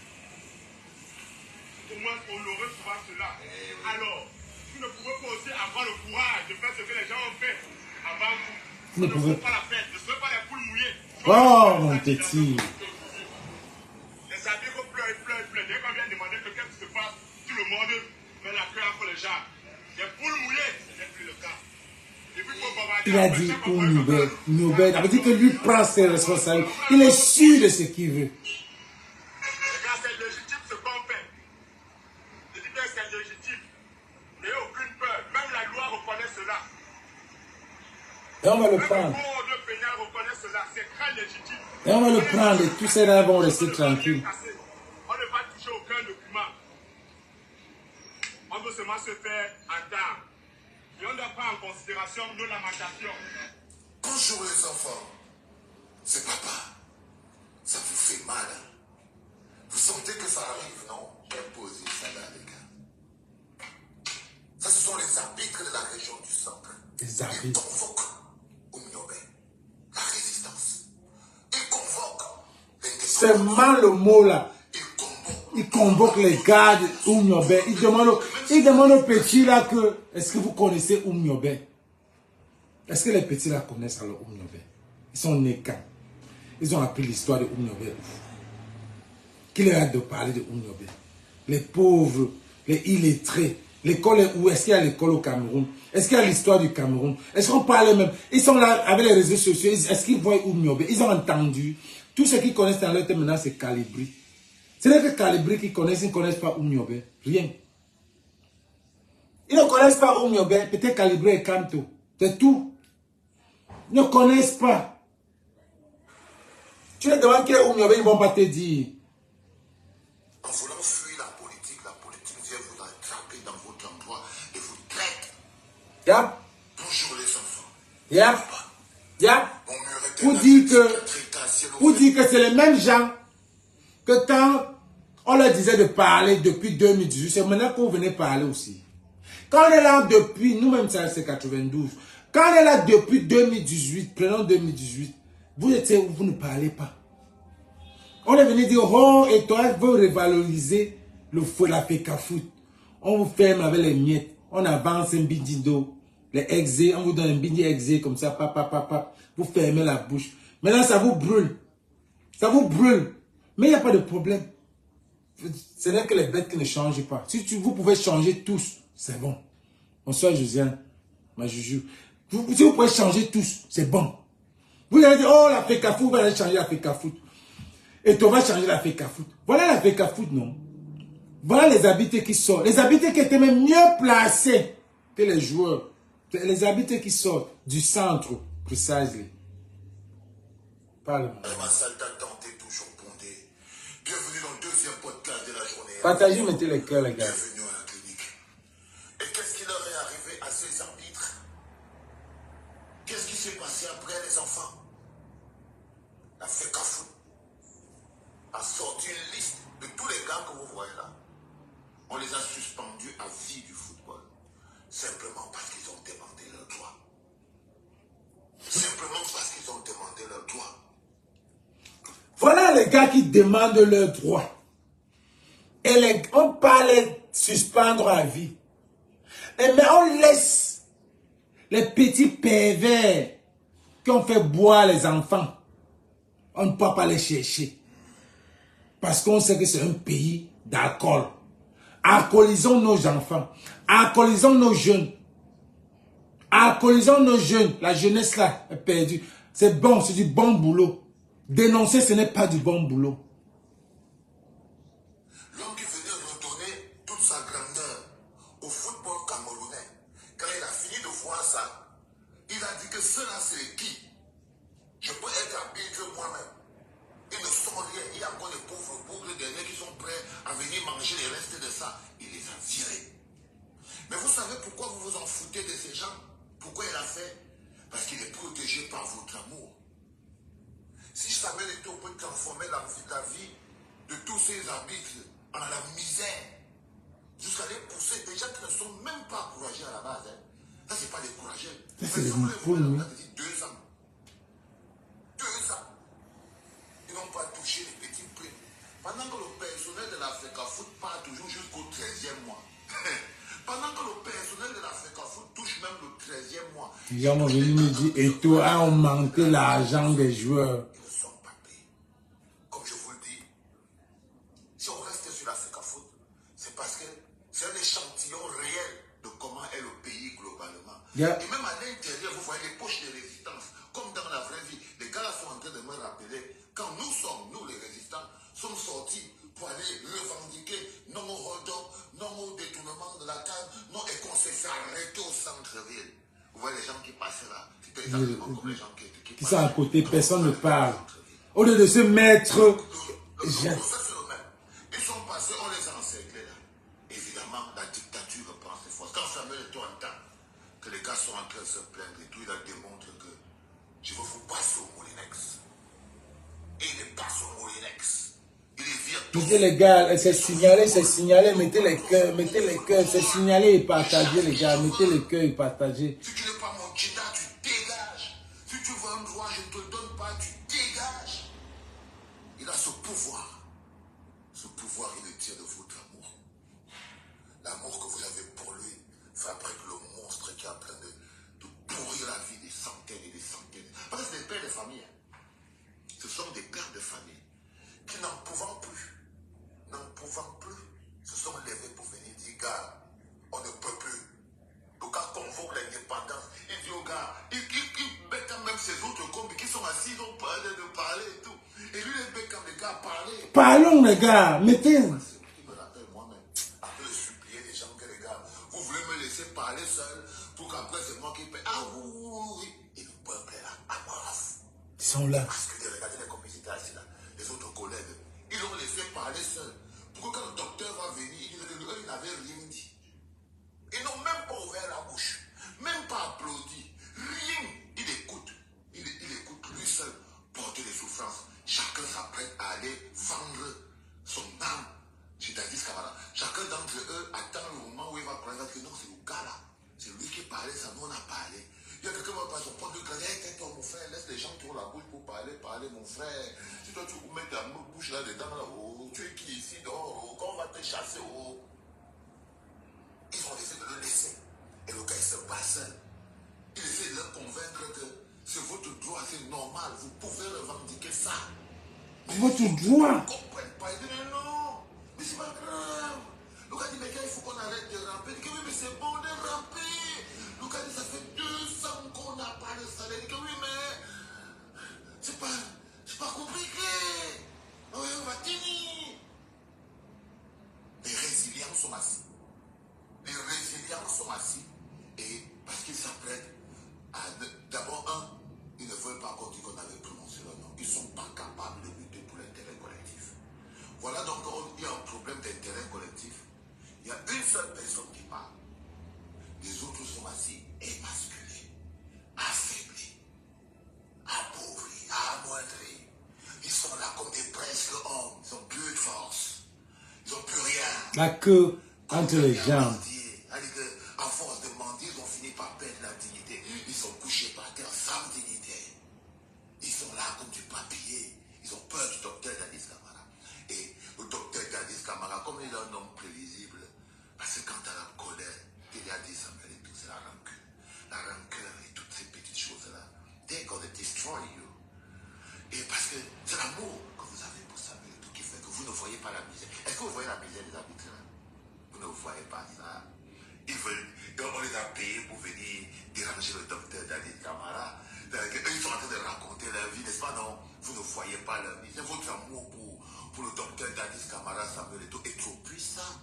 Au moins, on aurait souvent cela. Alors, vous ne pouvez pas aussi avoir le courage de faire ce que les gens ont fait avant vous. Vous ne pouvez pas la faire. Ne soyez pas les poules mouillées. Oh, mon petit. Les habits qu'on pleure, ils pleurent. Dès qu'on vient demander que qu'est-ce qui se passe, tout le monde met la queue entre les gens. Les poules mouillées, ce n'est plus le cas. Il a dit Oumyobé. Ça veut dire que lui prend ses responsabilités. Il est sûr de ce qu'il veut. C'est légitime ce qu'on fait. Je dis que c'est légitime. N'ayez aucune peur. Même la loi reconnaît cela. Et on va le Même prendre. le code pénal reconnaît cela. C'est très légitime. Et on va le prendre et tous ces gens vont rester tranquilles. On ne va toucher aucun document. On veut seulement se faire entendre. Et on doit prendre en considération nos lamentations. Bonjour les enfants. C'est papa. Ça vous fait mal, hein? Vous sentez que ça arrive, non? Imposez ça là, les gars. Ça, ce sont les arbitres de la région du centre. Les arbitres. Ils convoquent Oumyobé, la résistance. Ils convoquent les C'est mal le mot là. Il convoque les gars de Oumyobé. Il demande aux petits là que, est-ce que vous connaissez Oumyobé? Est-ce que les petits là connaissent alors Oumyobé? Ils sont nés quand? Ils ont appris l'histoire de Oumyobé. Qui leur a de parler de Oumyobé? Les pauvres, les illettrés, L'école est où? Est-ce qu'il y a l'école au Cameroun? Est-ce qu'il y a l'histoire du Cameroun? Est-ce qu'on parle même? Ils sont là avec les réseaux sociaux. Est-ce qu'ils voient Oumniobé? Ils ont entendu. Tous ceux qui connaissent dans leur tête maintenant, c'est Calibri. Ce n'est que Calibri qui connaissent, ils ne connaissent pas Oumniobé. Rien. Ils ne connaissent pas Oumniobé. Peut-être Calibri et Kanto. C'est tout. Ils ne connaissent pas. Tu les demandes qui est Oumniobé, ils ne vont pas te dire. En voulant fuir la politique vient vous attraper dans votre endroit et vous traite. Yep. Bonjour les enfants. Yep. Yep. Mon mur est Pour dire que c'est les mêmes gens que quand on leur disait de parler depuis 2018, c'est maintenant qu'on venait parler aussi. Quand on est là depuis, nous-mêmes ça c'est 92, quand on est là depuis 2018, prenons 2018, vous ne parlez pas. On est venu dire, oh, et toi, vous revaloriser la FECAFOOT. On vous ferme avec les miettes. On avance un bidido. Les exés, on vous donne un bidi exé comme ça, papa. Vous fermez la bouche. Maintenant, ça vous brûle. Ça vous brûle. Mais il n'y a pas de problème. Ce n'est que les bêtes qui ne changent pas. Si vous pouvez changer tous, c'est bon. Bonsoir, Josiane, ma joujou. Si vous pouvez changer tous, c'est bon. Vous allez dire, oh, la FECAFOOT, vous allez changer la FECAFOOT. Et on va changer la FECAFOOT. Voilà la FECAFOOT, non? Voilà les habités qui sortent. Les habités qui étaient même mieux placés que les joueurs. Les habités qui sortent du centre, precisely. Parle-moi. Toujours bondé. Bienvenue dans le deuxième podcast de la journée. Partagez, mettez les cœurs, les gars. Bienvenue à la clinique. Et qu'est-ce qui leur est arrivé à ces arbitres? Qu'est-ce qui s'est passé après les enfants? La FECAFOOT a sorti une liste de tous les gars que vous voyez là. On les a suspendus à vie du football. Simplement parce qu'ils ont demandé leur droit. Simplement parce qu'ils ont demandé leur droit. Voilà les gars qui demandent leur droit. Et on parle de suspendre à vie. Mais on laisse les petits pervers qui ont fait boire les enfants. On ne peut pas les chercher. Parce qu'on sait que c'est un pays d'alcool. Alcoolisons nos enfants. Alcoolisons nos jeunes. Alcoolisons nos jeunes. La jeunesse là est perdue. C'est bon, c'est du bon boulot. Dénoncer, ce n'est pas du bon boulot. L'homme qui venait redonner toute sa grandeur au football camerounais, quand il a fini de voir ça, il a dit que cela c'est qui? Je peux être arbitre moi-même. Ils ne sont rien. Il y a encore des pauvres bougres derniers qui sont prêts à venir manger les restes de ça. Il les a virés. Mais vous savez pourquoi vous vous en foutez de ces gens? Pourquoi il a fait? Parce qu'il est protégé par votre amour. Si Samuel était au point de transformer la vie de tous ces arbitres en la misère, jusqu'à les pousser des gens qui ne sont même pas encouragés à la base. Hein. Ça, c'est pas découragé. C'est des moules, on a dit 2 ans. 2 ans. Ils n'ont pas touché les petits prix. Pendant que le personnel de la FECAFOOT part toujours jusqu'au 13e mois. Pendant que le personnel de la FECAFOOT touche même le 13e mois. Les gens vont venir me dire, et toi, a augmenté l'argent des joueurs. Ils ne sont pas payés. Comme je vous le dis, si on reste sur la FECAFOOT, c'est parce que c'est un échantillon réel de comment est le pays globalement. Yeah. Et même à l'intérieur, vous voyez les poches de résistance. Comme dans la vraie vie, les gars là sont en train de me rappeler quand nous les résistants, sommes sortis pour aller revendiquer non au hold-up, non au détournement de la table, non, et qu'on s'est fait arrêter au centre-ville. Vous voyez les gens qui passaient là, c'était exactement comme les gens qui sont à côté, personne ne parle. Au Au lieu de se mettre... le procès c'est le même. Ils sont passés, on les a encerclés là. Évidemment, la dictature prend ses forces. Quand Samuel est en temps, que les gars sont en train de se plaindre et tout, il a démontré que je veux vous passer au Moulinex. Et il est passe au Moulinex. Il est vire tout. Mettez les gars, c'est signalé, mettez les cœurs, c'est signalé et partagez les gars, mettez les cœurs et partagez. Si tu n'es pas mon chita, tu dégages. Si tu veux un droit, je ne te le donne pas, tu dégages. Il a ce pouvoir. Ce pouvoir, il le tire de votre amour. L'amour que vous avez pour lui fabrique le monstre qui est en train de pourrir la vie des centaines et des centaines. Parce que c'est des pères de famille. Ce sont des pères de famille qui n'en pouvant plus, se sont levés pour venir dire, gars, on ne Parlons, les gars. Mettez. Qui me rappelle moi-même. Après supplier les gens que les gars, vous voulez me laisser parler seul pour qu'après c'est moi qui paie. Ah oui. Et le peuple est là. À moi. Ils sont là. Parce que regardez les commissaires assis là, les autres collègues, ils l'ont laissé parler seul. Pour que quand le docteur va venir, ils n'avaient rien dit. Ils n'ont même pas ouvert la bouche, même pas applaudi, rien. Il écoute lui seul porter les souffrances. Chacun s'apprête à aller vendre son âme chez Dadis Camara. Chacun d'entre eux attend le moment où il va prendre que non, c'est le gars là. C'est lui qui parlait, ça nous on a parlé. Il y a quelqu'un qui va pas son point de grâce. Tais-toi mon frère, laisse les gens qui ont la bouche pour parler mon frère. Si toi tu mets ta bouche là dedans, là, oh, tu es qui ici dehors, oh, quand on va te chasser, oh. Ils ont essayé de le laisser. Et le gars il se bat seul. Il essaie de leur convaincre que c'est votre droit, c'est normal, vous pouvez revendiquer ça. Votre droit. Ils ne comprennent pas, ils disent non, mais c'est pas grave. Le gars dit mais il faut qu'on arrête de ramper. Il dit oui mais c'est bon de ramper. Le gars dit ça fait 2 ans qu'on n'a pas de salaire. Il dit oui mais c'est pas compliqué. Oui, on va tenir. Les résilients sont assis. Les résilients sont assis et parce qu'ils s'apprêtent à... D'abord, ils ne veulent pas qu'on dise qu'on avait prononcé leur nom. Ils ne sont pas capables de lutter pour l'intérêt collectif. Voilà donc il y a un problème d'intérêt collectif. Il y a une seule personne qui parle. Les autres sont assis, émasculés, affaiblis, appauvris, amoindris. Ils sont là comme des presque hommes. Ils n'ont plus de force. Ils n'ont plus rien. La queue entre les jambes. À force de mentir, ils ont fini par perdre la dignité. Ils sont couchés par terre sans dignité. Ils sont là comme du papier. Ils ont peur du docteur Dadis Camara. Et le docteur Dadis Camara, comme il est un homme prévisible, parce que quand tu as la colère, il y a dit Samuel et tout, c'est la rancune. La rancœur et toutes ces petites choses-là. They're gonna destroy you. Et parce que c'est l'amour que vous avez pour Samuel et tout qui fait que vous ne voyez pas la misère. Est-ce que vous voyez la misère des arbitres là? Vous ne voyez pas ça. On les a payés pour venir déranger le docteur Dadis Camara. Ils sont en train de raconter leur vie, n'est-ce pas? Non, vous ne voyez pas leur vie. C'est votre amour pour le docteur Dadis Camara, Samuel Eto'o est trop puissant.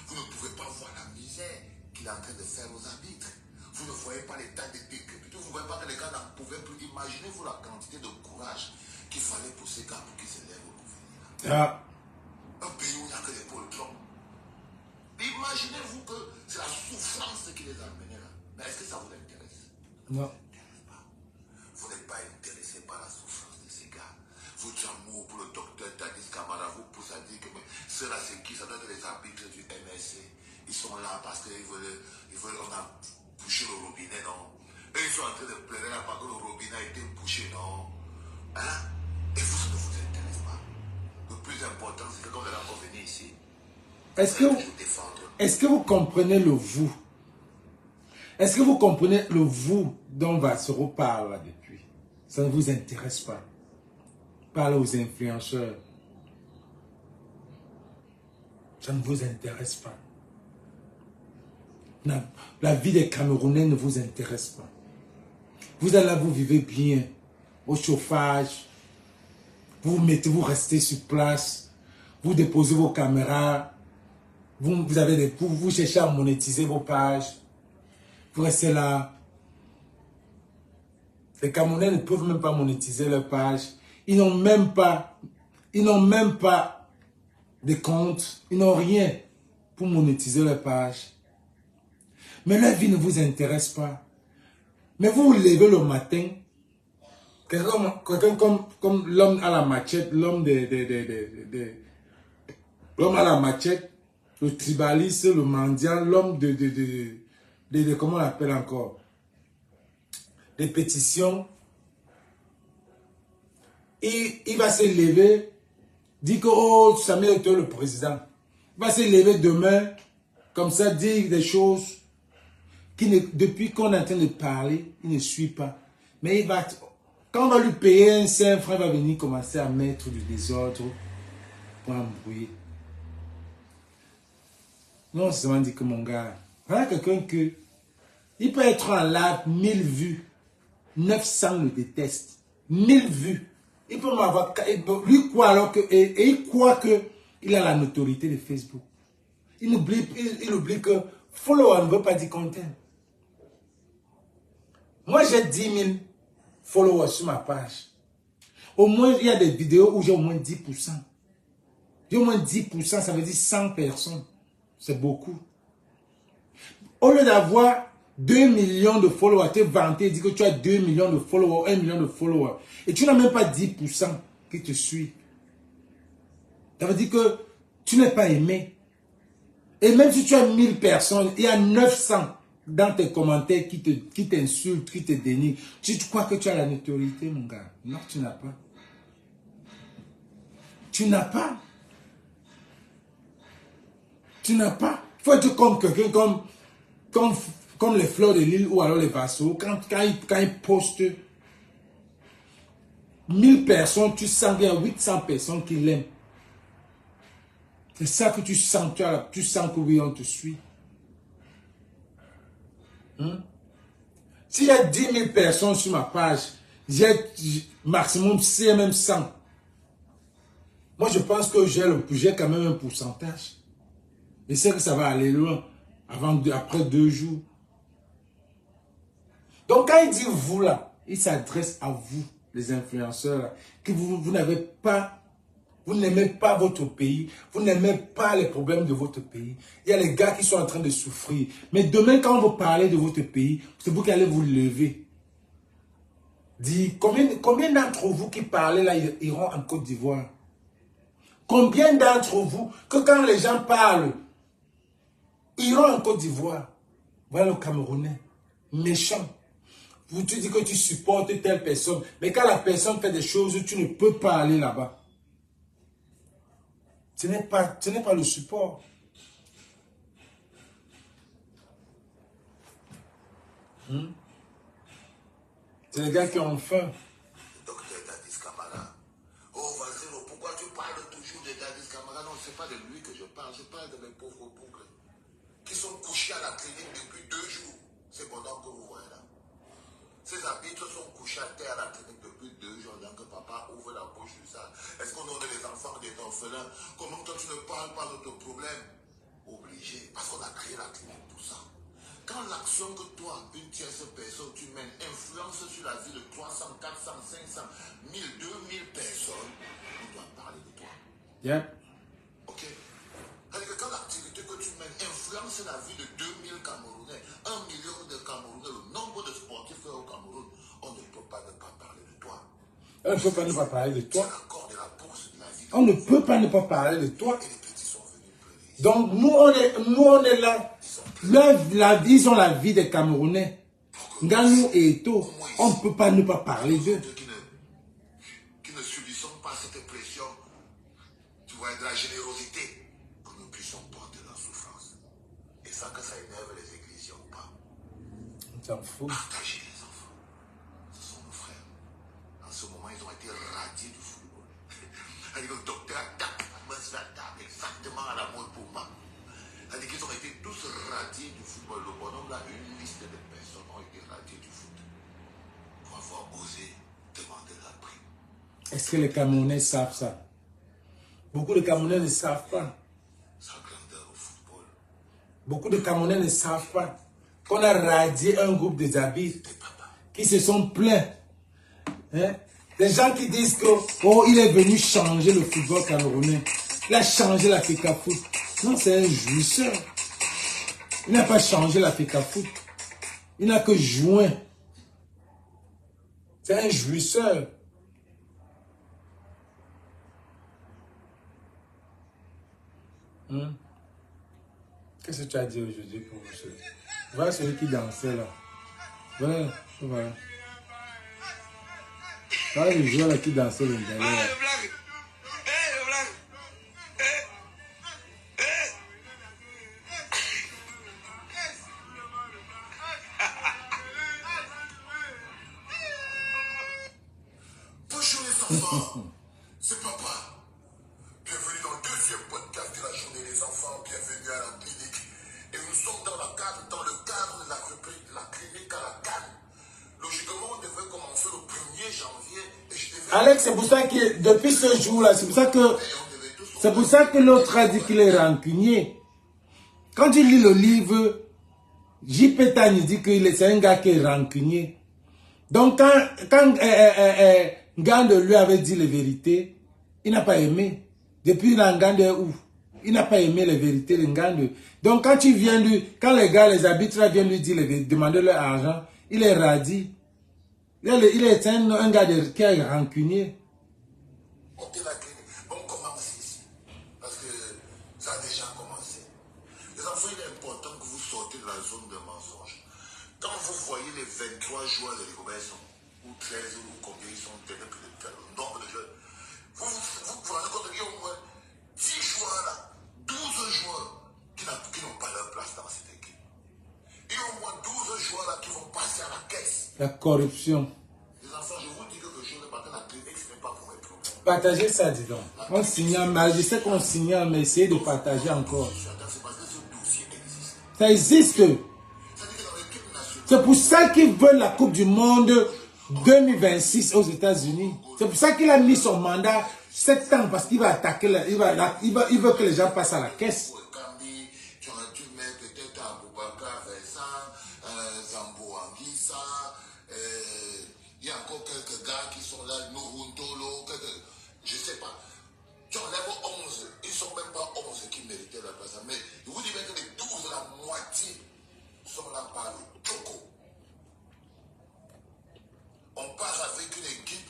Vous ne pouvez pas voir la misère qu'il est en train de faire aux arbitres. Vous ne voyez pas l'état de décrépitude. Vous ne voyez pas que les gars n'en pouvaient plus. Imaginez-vous la quantité de courage qu'il fallait pour ces gars pour qu'ils se lèvent pour venir là. Un pays où il n'y a que des poltrons. Imaginez-vous que c'est la souffrance qui les a amenés là. Mais est-ce que ça vous intéresse? Non. Vous n'êtes pas intéressé par la souffrance de ces gars. Votre amour pour le docteur Dadis Camara vous pousse à dire que ceux-là c'est qui? Ça doit être les arbitres du MSC. Ils sont là parce qu'ils veulent, on a bouché le robinet, non? Et ils sont en train de pleurer là parce que le robinet a été bouché, non? Hein? Et vous, ça ne vous intéresse pas. Le plus important, c'est que quand on est là pour venir ici, est-ce que vous comprenez le vous? Est-ce que vous comprenez le vous dont Vassero parle là depuis? Ça ne vous intéresse pas. Parlez aux influenceurs. Ça ne vous intéresse pas. La vie des Camerounais ne vous intéresse pas. Vous êtes là, vous vivez bien. Au chauffage. Vous restez sur place. Vous déposez vos caméras. Vous avez des coups, vous cherchez à monétiser vos pages. Vous restez là. Les Camerounais ne peuvent même pas monétiser leurs pages. Ils n'ont même pas de compte. Ils n'ont rien pour monétiser leurs pages. Mais leur vie ne vous intéresse pas. Mais vous vous levez le matin. Quelqu'un comme l'homme à la machette, l'homme l'homme à la machette, le tribaliste, le mendiant, l'homme comment on l'appelle encore? Des pétitions. Et il va se lever, dit que oh, Samuel Eto'o le président. Il va se lever demain, comme ça, dire des choses qui depuis qu'on est en train de parler, il ne suit pas. Mais il va, quand on va lui payer un 5 francs, il va venir commencer à mettre du désordre pour embrouiller. Non, c'est seulement dit que mon gars, voilà quelqu'un que il peut être en live, 1000 vues, 900 le détestent, 1000 vues, Il peut m'avoir... Lui croit alors que... Et il croit qu'il a la notoriété de Facebook. Il oublie que follower ne veut pas dire content. Moi, j'ai 10 000 followers sur ma page. Au moins, il y a des vidéos où j'ai au moins 10%. J'ai au moins 10%, ça veut dire 100 personnes. C'est beaucoup. Au lieu d'avoir 2 millions de followers, tu es vanté, dis que tu as 2 millions de followers, 1 million de followers. Et tu n'as même pas 10% qui te suivent. Ça veut dire que tu n'es pas aimé. Et même si tu as 1000 personnes, il y a 900 dans tes commentaires qui t'insultent, qui te dénigrent. Tu crois que tu as la notoriété, mon gars? Non, tu n'as pas. Tu n'as pas. Tu n'as pas. Il faut être comme quelqu'un, comme les fleurs de l'île ou alors les vassaux. Quand ils postent 1000 personnes, tu sens qu'il y a 800 personnes qui l'aiment. C'est ça que tu sens. Tu sens que oui, on te suit. S'il y a 10 000 personnes sur ma page, j'ai maximum même 100. Moi, je pense que j'ai quand même un pourcentage. Je sais que ça va aller loin après 2 jours. Donc, quand il dit vous là, il s'adresse à vous, les influenceurs là, que vous n'avez pas. Vous n'aimez pas votre pays. Vous n'aimez pas les problèmes de votre pays. Il y a les gars qui sont en train de souffrir. Mais demain, quand vous parlez de votre pays, c'est vous qui allez vous lever. Dis, combien d'entre vous qui parlez là iront en Côte d'Ivoire? Combien d'entre vous que quand les gens parlent, iront en Côte d'Ivoire? Voilà le Camerounais. Méchant. Vous te dis que tu supportes telle personne. Mais quand la personne fait des choses, tu ne peux pas aller là-bas. Ce n'est pas le support. C'est les gars qui ont faim. Docteur Dadis Camara. Oh, Valzero, pourquoi tu parles toujours de Dadis Camara? Non, ce n'est pas de lui que je parle de mes pauvres boucles qui sont couchés à la clinique depuis 2 jours. C'est pendant que vous voyez là. Ces arbitres sont couchés à terre à la clinique depuis 2 jours, donc que papa ouvre la bouche sur ça. Est-ce qu'on a des enfants, des orphelins? Comment toi tu ne parles pas de ton problème? Obligé, parce qu'on a créé la clinique pour ça. Quand l'action que toi, une tierce personne, tu mènes, influence sur la vie de 300, 400, 500, 1000, 2000 personnes, on doit parler de toi. Yeah. Ok? C'est-à-dire que quand l'activité que tu mènes influence la vie de 2000 Camerounais, 1 million de Camerounais, le nombre de sportifs au Cameroun, on ne peut pas ne pas parler de toi. On ne peut pas ne pas parler de toi. C'est l'accord de la bourse de la vie. On ne peut pas ne pas parler de toi. Et les petits sont venus pleurer. Donc, nous, on est là. Ils ont la vie des Camerounais. Nganou et Eto, on ne peut pas ne pas parler d'eux. Qui ne subissons pas cette pression, tu vois, de la générosité, que nous puissions porter la souffrance. Et ça, que ça énerve les églises ou pas. On s'en fout. Partagez les enfants. Ce sont nos frères. En ce moment, ils ont été radiés du football. Le docteur attaque exactement à la mode pour moi. C'est-à-dire qu'ils ont été tous radiés du football. Le bonhomme là, une liste de personnes ont été radiées du foot pour avoir osé demander la prime. Est-ce que les Camerounais savent ça? Beaucoup de Camerounais ne savent pas. Sa grandeur au football. Beaucoup de Camerounais ne savent pas qu'on a radié un groupe des habits qui se sont plaints. Hein? Les gens qui disent que oh, il est venu changer le football camerounais. Il a changé la FECA Foot. Non, c'est un jouisseur. Il n'a pas changé la FECA Foot. Il n'a que joint. C'est un jouisseur. Qu'est-ce que tu as dit aujourd'hui pour vous? Voilà celui qui dansait là. Voilà. Voilà le joueur là qui dansait le dernier. Bonjour les enfants, c'est papa. Bienvenue dans le 2e podcast de la journée des enfants. Bienvenue à la clinique. Et nous sommes dans le cadre de la rubrique de la clinique à la Cannes. Logiquement, on devait commencer le 1er janvier et je devais Alex, c'est pour ça que depuis ce jour-là, c'est pour ça que l'autre a dit qu'il est rancunier. Quand tu lis le livre, J.P. Tani dit que c'est un gars qui est rancunier. Donc quand Ngande lui avait dit les vérités, il n'a pas aimé. Depuis Ngande où il n'a pas aimé les vérités de Ngande. Donc quand quand les gars, les arbitres viennent lui dire, demander leur argent, il est radis. Il est un gars qui est rancunier. On commence ici. Parce que ça a déjà commencé. Les enfants, il est important que vous sortez de la zone de mensonge. Quand vous voyez les 23 joueurs de Rigobert, ou 13 ou combien ils sont, le nombre de jeunes, vous vous rendez compte qu'il y a au moins 10 joueurs là, 12 joueurs qui n'ont pas leur place dans cette équipe. Il y a au moins 12 joueurs là qui vont passer à la caisse. La corruption. Les enfants, je vous dis quelque chose, le matin, la clinique, ce n'est pas pour être problème. Partagez ça, dis donc. On signale, mais je sais qu'on signale, mais essayez de partager encore. C'est parce que ce dossier existe. Ça existe. C'est-à-dire que dans l'équipe nationale, C'est pour ça qu'ils veulent la Coupe du Monde 2026 aux États-Unis. C'est pour ça qu'il a mis son mandat 7 ans, parce qu'il va attaquer, il veut que les gens passent à la caisse. tu mets peut-être Aboubakar Vincent, Zambo Anguissa, il y a encore quelques gars qui sont là, Nouruntolo, je ne sais pas. Tu enlèves 11, ils ne sont même pas 11 qui méritaient la place. Mais je vous dis bien que les 12, la moitié sont là par le Choco. On part avec une équipe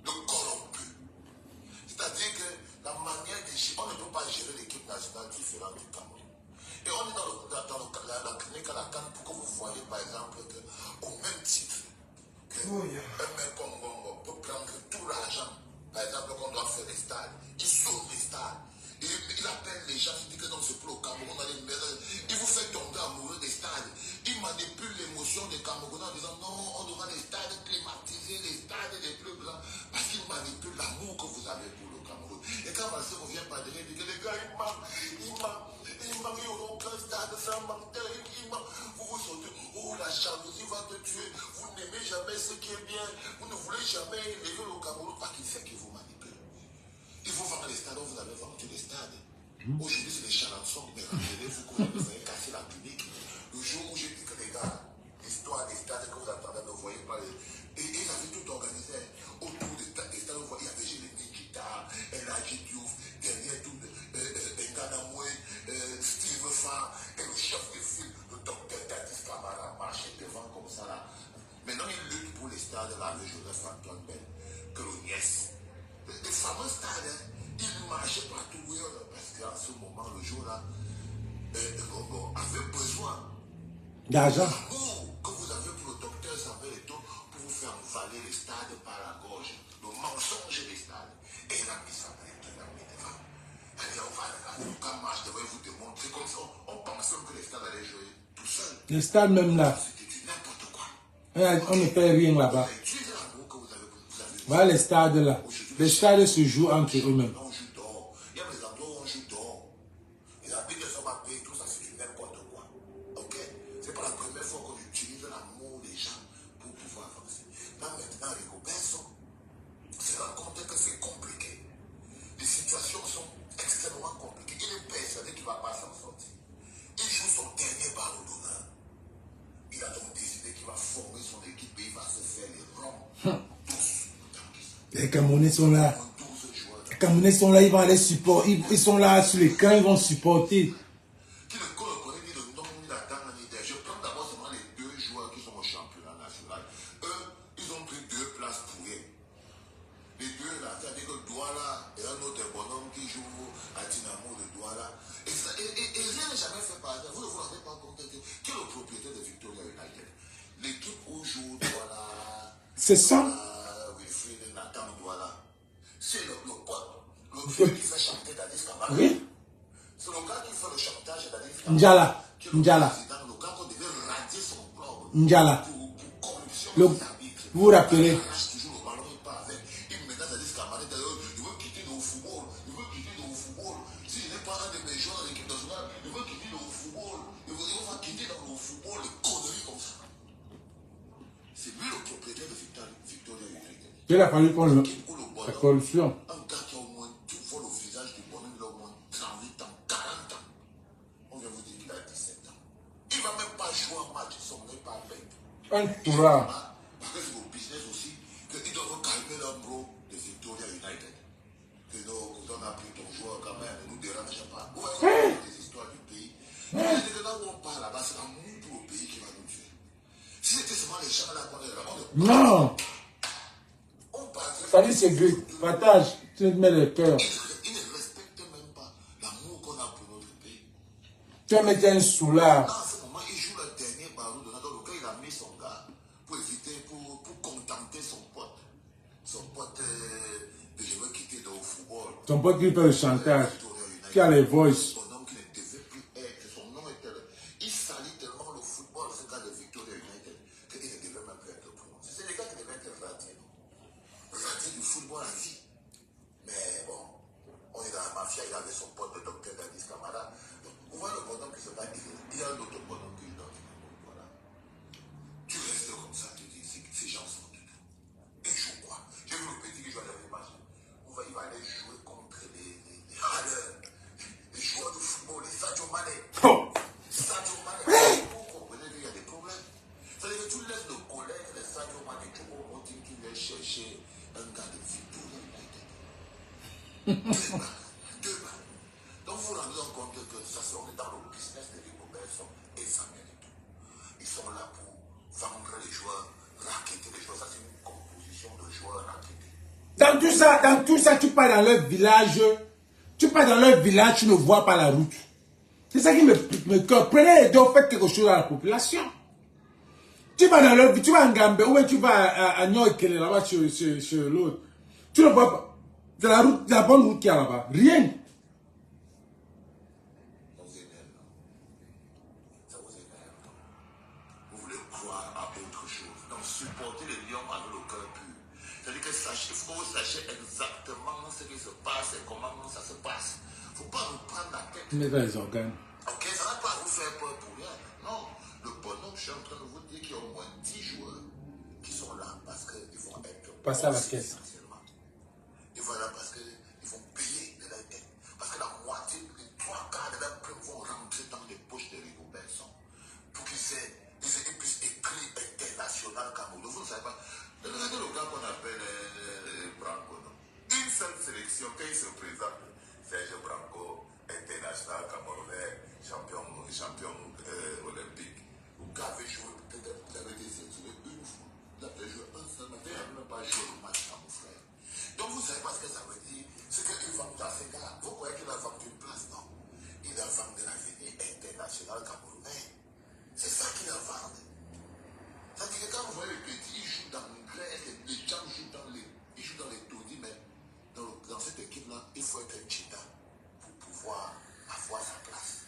de corrompus. C'est-à-dire que la manière de gérer, on ne peut pas gérer l'équipe nationale différente du Cameroun. Et on est dans la clinique à la canne pour que vous voyez par exemple qu'au même titre un mec comme Gongo peut prendre tout l'argent, par exemple qu'on doit faire les stades, il sauve les stades. Il appelle les gens, il dit que dans ce plan au Cameroun, il vous fait tomber amoureux des stades. Il manipule l'émotion des Camerounais en disant non, on aura les stades climatisés, les stades des plus blancs, parce qu'il manipule l'amour que vous avez pour le Cameroun. Et quand Marcel revient par derrière, il dit que les gars, il manque, il aura aucun stade, ça manque, il manque. Vous vous sortez, oh la jalousie va te tuer, vous n'aimez jamais ce qui est bien, vous ne voulez jamais élever le Cameroun, parce qu'il sait qu'il vous manipule. Il faut vendre les stades, vous avez vendu les stades. Aujourd'hui, c'est des charlatans, mais rappelez-vous que vous avez cassé la clinique. Le jour où j'ai dit que les gars, l'histoire des stades que vous attendez, ne voyez pas les... Et ils avaient tout organisé. Autour des stades, vous voyez, il y avait Jérémy Guitare, Eladji Diouf, derrière tout, Nganamoué, Steve Farr, et le chef de file, le docteur Dadis Camara, marchait devant comme ça là. Maintenant, ils luttent pour les stades là, le Joseph Antoine Ben, que le nièce. Les fameux stades, ils marchaient partout, parce qu'en ce moment, le jour-là, Gongo avait besoin d'argent. L'amour que vous avez pour le docteur Samuel Eto'o pour vous faire avaler les stades par la gorge, le mensonge des stades. Et il a mis ça dans il a mis devant. Allez, on va regarder, quand marche devant vous démontre, c'est comme ça, on pensait que les stades allaient jouer tout seuls. Les stades même là. C'était du n'importe quoi. On ne fait rien là-bas. Utilisez l'amour que vous avez. Voilà les stades là. Les stades se jouent entre eux-mêmes. On joue dehors. Il y a des endroits où on joue dehors. Les habits ne sont pas payés, tout ça, c'est du n'importe quoi. Ok? C'est pas la première fois qu'on utilise l'amour des gens pour pouvoir avancer. Là maintenant, les Robinson se rend compte que c'est compliqué. Les situations sont extrêmement compliquées. Il est persuadé qu'il ne va pas s'en sortir. Il joue son dernier ballon d'honneur. Il a donc décidé qu'il va former son équipe et il va se faire les ronds. Les Camerounais sont là. Les Camerounais sont là, ils vont aller supporter. Ils sont là sur les camps, ils vont supporter. Qui ne connaît ni le nom ni la dame ni l'idée. Je prends d'abord seulement les 2 joueurs qui sont au championnat national. Eux, ils ont pris 2 places pour eux. Les 2 là, c'est-à-dire que Douala et un autre bonhomme qui joue à Dynamo de Douala. Et rien n'est jamais fait par exemple. Vous ne vous rendez pas compte que qui est le propriétaire de Victoria United? L'équipe où joue Douala. C'est ça? Wilfried Nathan Douala. C'est le pote. Le vieux qui fait chanter Dadis Camara. Oui. C'est le gars qui fait le chantage d'Adif Njala. Njala. Le gars qu'on devait radier son club. Njala. Pour corruption Le, des arbitres. vous vous rappelez? Il arrache toujours le ballon, il part avec. Il menace Adif Camara. D'ailleurs, il veut quitter le football. Il veut quitter le football. S'il n'est pas un de mes joueurs de l'équipe nationale, il veut quitter le football. Il va quitter dans le football les conneries comme ça. C'est lui le propriétaire de Victoria United. Il a fallu qu'on le... Où le vois corruption. un gars qui a au moins, tu vois le visage du bonhomme, il a au moins 38 ans, 40 ans. On vient vous dire qu'il a 17 ans. Il ne va même pas jouer un match, son nez pas bête. Un toura. Parce que c'est au business aussi, qu'ils doivent calmer l'embro de Victoria United. Que nous, on a pris ton joueur quand même, ne nous dérange pas. Vous voyez les histoires du pays. Mais là où on parle là-bas, c'est l'amour pour le pays qui va nous tuer. Si c'était seulement les gens là qu'on est là, Non. on parle. Ça dit c'est good. Partage. Tu mets le cœur. Ils ne respectent même pas l'amour qu'on a pour notre pays. Tu vas mettre un soulard. Dans ce moment, il joue le dernier barreau dans lequel il a mis son gars pour éviter, pour contenter son pote. Son pote que je veux quitter dans le football. Ton pote qui fait le chantage. Qui a les voices. Son nom qui ne devait plus être. Son nom était. Il salit tellement le football, ce gars de Victoria United, qu'il ne devait même plus être prononcé. C'est les gars qui devaient être ratés. Ratés du football à vie. Mais bon, on est dans la mafia, il avait son pote, le docteur Dadis Camara. Vous voyez le bonhomme qui se bat, il y a un autre bonhomme qui est dans le voilà. Tu restes comme ça, tu dis, ces gens sont du tout. Ils jouent quoi? J'ai vu le petit qui joue à la match. Il va aller jouer contre les joueurs de football, les Sadio Mané. Sadio Mané, vous comprenez qu'il y a des problèmes. C'est-à-dire que tu laisses le collègue de Sadio Mané, tu vas dire qu'il va chercher un gars de Victoria United. Deux balles. Donc vous vous rendez compte que ça, on est dans le business de Rigobertson et Samuel et tout. Ils sont là pour vendre les joueurs, racketter les joueurs. Ça, c'est une composition de joueurs rackettés. Dans tout ça, tu pars dans leur village. Tu pars dans leur village, tu ne vois pas la route. C'est ça qui me cœur. Prenez les deux, faites quelque chose à la population. Tu vas dans leur vie, tu vas en Gambie, ou bien tu vas à Nyoikele, là-bas, chez l'autre. Tu ne vois pas. De la route, la bonne route qu'il y a là-bas. Rien. Ça vous énerve, non? Ça vous énerve, non? Vous voulez croire à autre chose. Donc supporter les lions avec le cœur pur. C'est-à-dire que il faut que vous sachiez exactement ce qui se passe et comment ça se passe. Il ne faut pas nous prendre la tête. Mais dans les organes. Ok, ça ne va pas vous faire peur pour rien. Non, le bonhomme, je suis en train de vous dire qu'il y a au moins 10 joueurs qui sont là parce qu'ils vont être Passer à la caisse. essentiellement. Ils vont là parce qu'ils vont payer de la dette. Parce que la moitié, les 3/4 de la prime vont rentrer dans les poches de Rigobertson pour qu'ils puissent écrire international Cameroun. Vous ne savez pas. Regardez le gars qu'on appelle Branco. Une seule sélection, quand il se présente, Serge Branco, international camerounais, champion olympique. Le gars avait joué, peut-être il avait été sélectionné une fois. Il avait joué un seul match, il n'avait même pas joué le match à mon frère. Donc vous savez pas ce que ça veut dire. Ce qu'il vend à ces gars, vous croyez qu'il a vendu une place? Non. Il a vendu l'avenir international camerounais. C'est ça qu'il a vendu. C'est-à-dire que quand vous voyez les petits, ils jouent dans l'Grèce, les gens jouent dans les taudis, mais dans cette équipe-là, il faut être un cheetah pour pouvoir avoir sa place.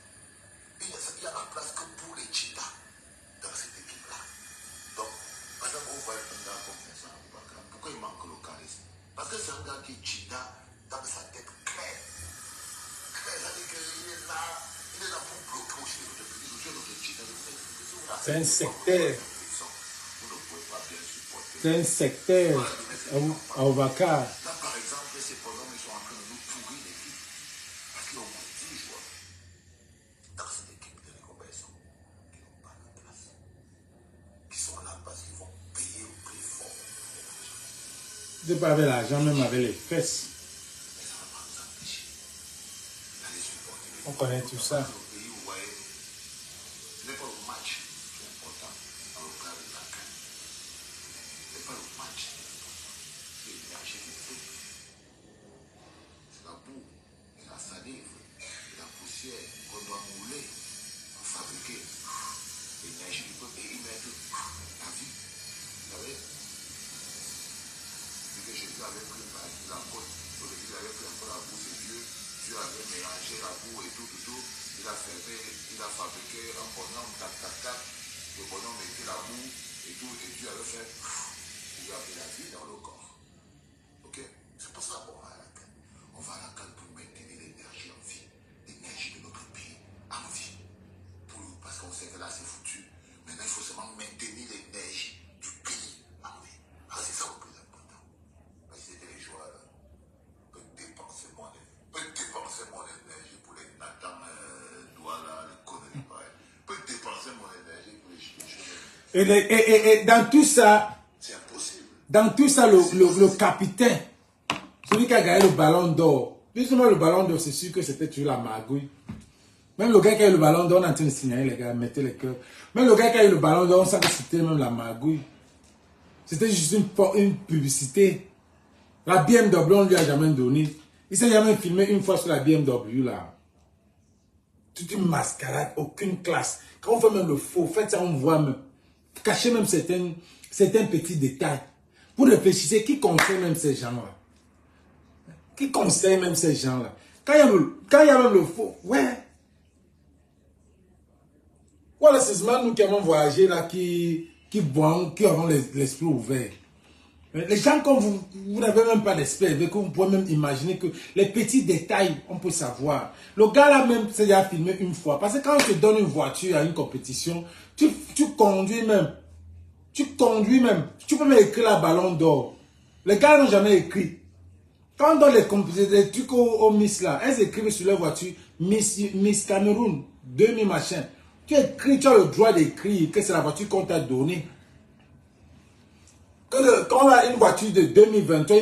Il y a la place que pour les cheetahs dans cette équipe-là. Donc, par exemple, vous voyez un gars comme ça, pourquoi il manque le charisme? Parce que c'est un gars qui est cheetah dans sa tête claire. C'est-à-dire qu'il est là pour bloquer aussi les autres petits. C'est un secteur. C'est un secteur à Ovakar. Là, par exemple, ces bonhommes, ils sont en train de nous pourrir l'équipe. Parce qu'il y a au moins 10 joueurs dans cette équipe de Rigobertson qui n'ont pas de place. Qui sont là parce qu'ils vont payer au prix fort. Je pas avec l'argent, même avec les fesses. Mais ça ne va pas nous empêcher d'aller supporter. On connaît tout ça. Le pays, vous voyez, ce n'est pas le match qui est important dans le cadre de la CAN. Ce n'est pas le match qui est important. C'est l'énergie qui fait. C'est la boue, et la salive, et la poussière qu'on doit mouler pour fabriquer l'énergie du peuple et y mettre la vie. Vous savez, ce que Jésus avait pris par la côte, au début il avait pris un peu la boue, c'est Dieu avait mélangé la boue et tout. Il a fabriqué un bonhomme, tac. Le bonhomme était la boue et tout, et Dieu avait fait, il lui a mis la vie dans le corps. Ok? C'est pour ça qu'on va à la canne. On va à la canne pour maintenir l'énergie en vie, l'énergie de notre pays en vie. Parce qu'on sait que là c'est foutu. Maintenant il faut seulement maintenir l'énergie du pays en vie. Ah, c'est ça le plus important. Parce que c'était les joueurs. Et dans tout ça, C'est impossible. dans tout ça, le capitaine, celui qui a gagné le ballon d'or, justement le ballon d'or, c'est sûr que c'était toujours la magouille. Même le gars qui a eu le ballon d'or, on est en train de signaler les gars, mettez les cœurs. Même le gars qui a eu le ballon d'or, on savait que c'était même la magouille. C'était juste une publicité. La BMW, on ne lui a jamais donné. Il s'est jamais filmé une fois sur la BMW là. Toute une mascarade, aucune classe. Quand on fait même le faux, faites ça, on voit même. Cachez même certains petits détails. Vous réfléchissez, qui conseille même ces gens-là? Qui conseille même ces gens-là? Quand il y a même le faux, ouais. Voilà, c'est seulement nous qui avons voyagé là, qui avons l'esprit ouvert. Les gens comme vous n'avez même pas d'esprit, que vous pouvez même imaginer que les petits détails, on peut savoir. Le gars là même s'est déjà filmé une fois. Parce que quand on te donne une voiture à une compétition, tu conduis même. Tu conduis même. Tu peux même écrire la ballon d'or. Les gars n'ont jamais écrit. Quand on donne les trucs aux Miss là, elles écrivent sur leur voiture Miss Cameroun, 2000 machin. Tu écris, tu as le droit d'écrire que c'est la voiture qu'on t'a donnée. Quand on a une voiture de 2023,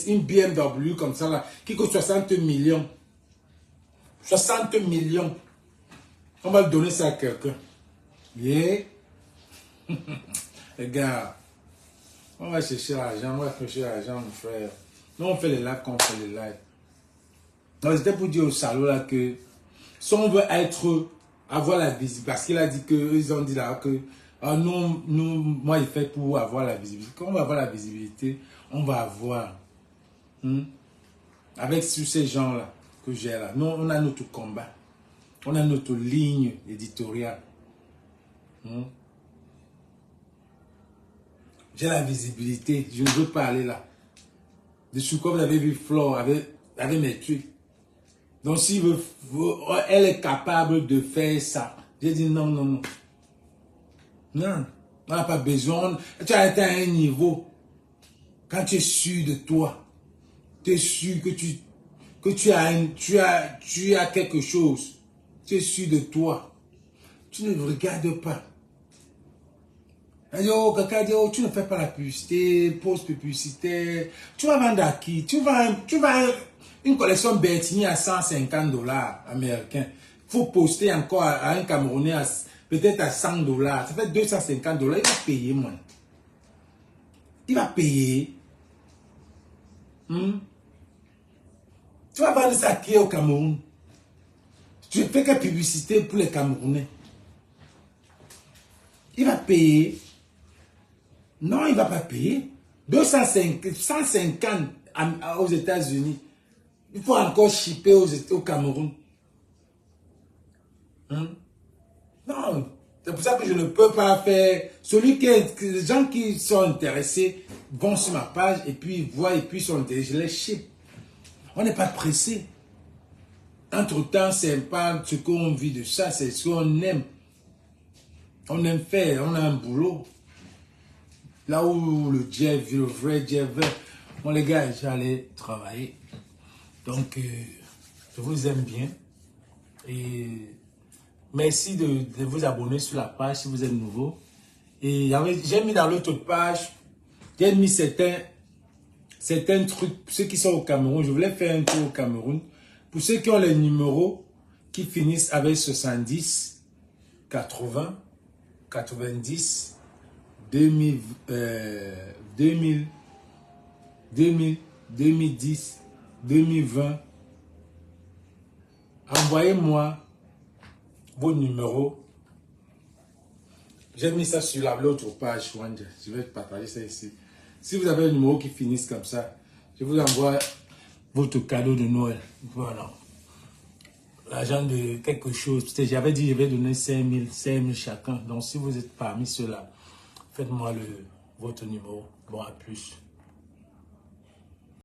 une BMW comme ça là, qui coûte 60 millions. 60 millions. On va donner ça à quelqu'un. Yeah. Les gars, on va chercher l'argent, mon frère. Nous on fait les lives quand on fait les lives. Donc c'était pour dire au salaud là que si on veut avoir la visibilité, parce qu'il a dit que, ils ont dit là que moi il fait pour avoir la visibilité. Quand on va avoir la visibilité, on va avoir avec tous ces gens là que j'ai là. Nous on a notre combat, on a notre ligne éditoriale. J'ai la visibilité, je ne veux pas aller là. Dessus quoi vous avez vu Flore avec mes trucs. Donc si elle est capable de faire ça, j'ai dit non, non, non. Non, on n'a pas besoin. Tu as été à un niveau. Quand tu es sûr de toi, tu es sûr que tu as quelque chose. Tu es sûr de toi. Tu ne regardes pas. Yo, quelqu'un dit, oh, tu ne fais pas la publicité, pause publicitaire. Tu vas vendre à qui? Tu vas une collection Bertini à $150 américains. Il faut poster encore à un Camerounais peut-être à $100. Ça fait $250. Il va payer, moi. Il va payer. Tu vas vendre ça à qui au Cameroun? Tu ne fais que publicité pour les Camerounais. Il va payer. Non, il ne va pas payer. 150 aux États-Unis. Il faut encore shipper au Cameroun. Non, c'est pour ça que je ne peux pas faire. Les gens qui sont intéressés vont sur ma page et puis voient et puis sont intéressés. Je les ship. On n'est pas pressé. Entre-temps, c'est pas ce qu'on vit de ça, c'est ce qu'on aime. On aime faire, on a un boulot. Là où le vrai Jeff, bon les gars, j'allais travailler. Donc, je vous aime bien. Et merci de vous abonner sur la page si vous êtes nouveau. Et j'ai mis dans l'autre page, j'ai mis certains trucs, pour ceux qui sont au Cameroun. Je voulais faire un tour au Cameroun. Pour ceux qui ont les numéros qui finissent avec 70, 80, 90, 2000, 2010, 2020, envoyez-moi vos numéros. J'ai mis ça sur l'autre page, je vais partager ça ici. Si vous avez un numéro qui finisse comme ça, je vous envoie votre cadeau de Noël. Voilà. L'argent de quelque chose. J'avais dit je vais donner 5 000 chacun. Donc si vous êtes parmi ceux-là, faites-moi votre numéro. Bon, à plus.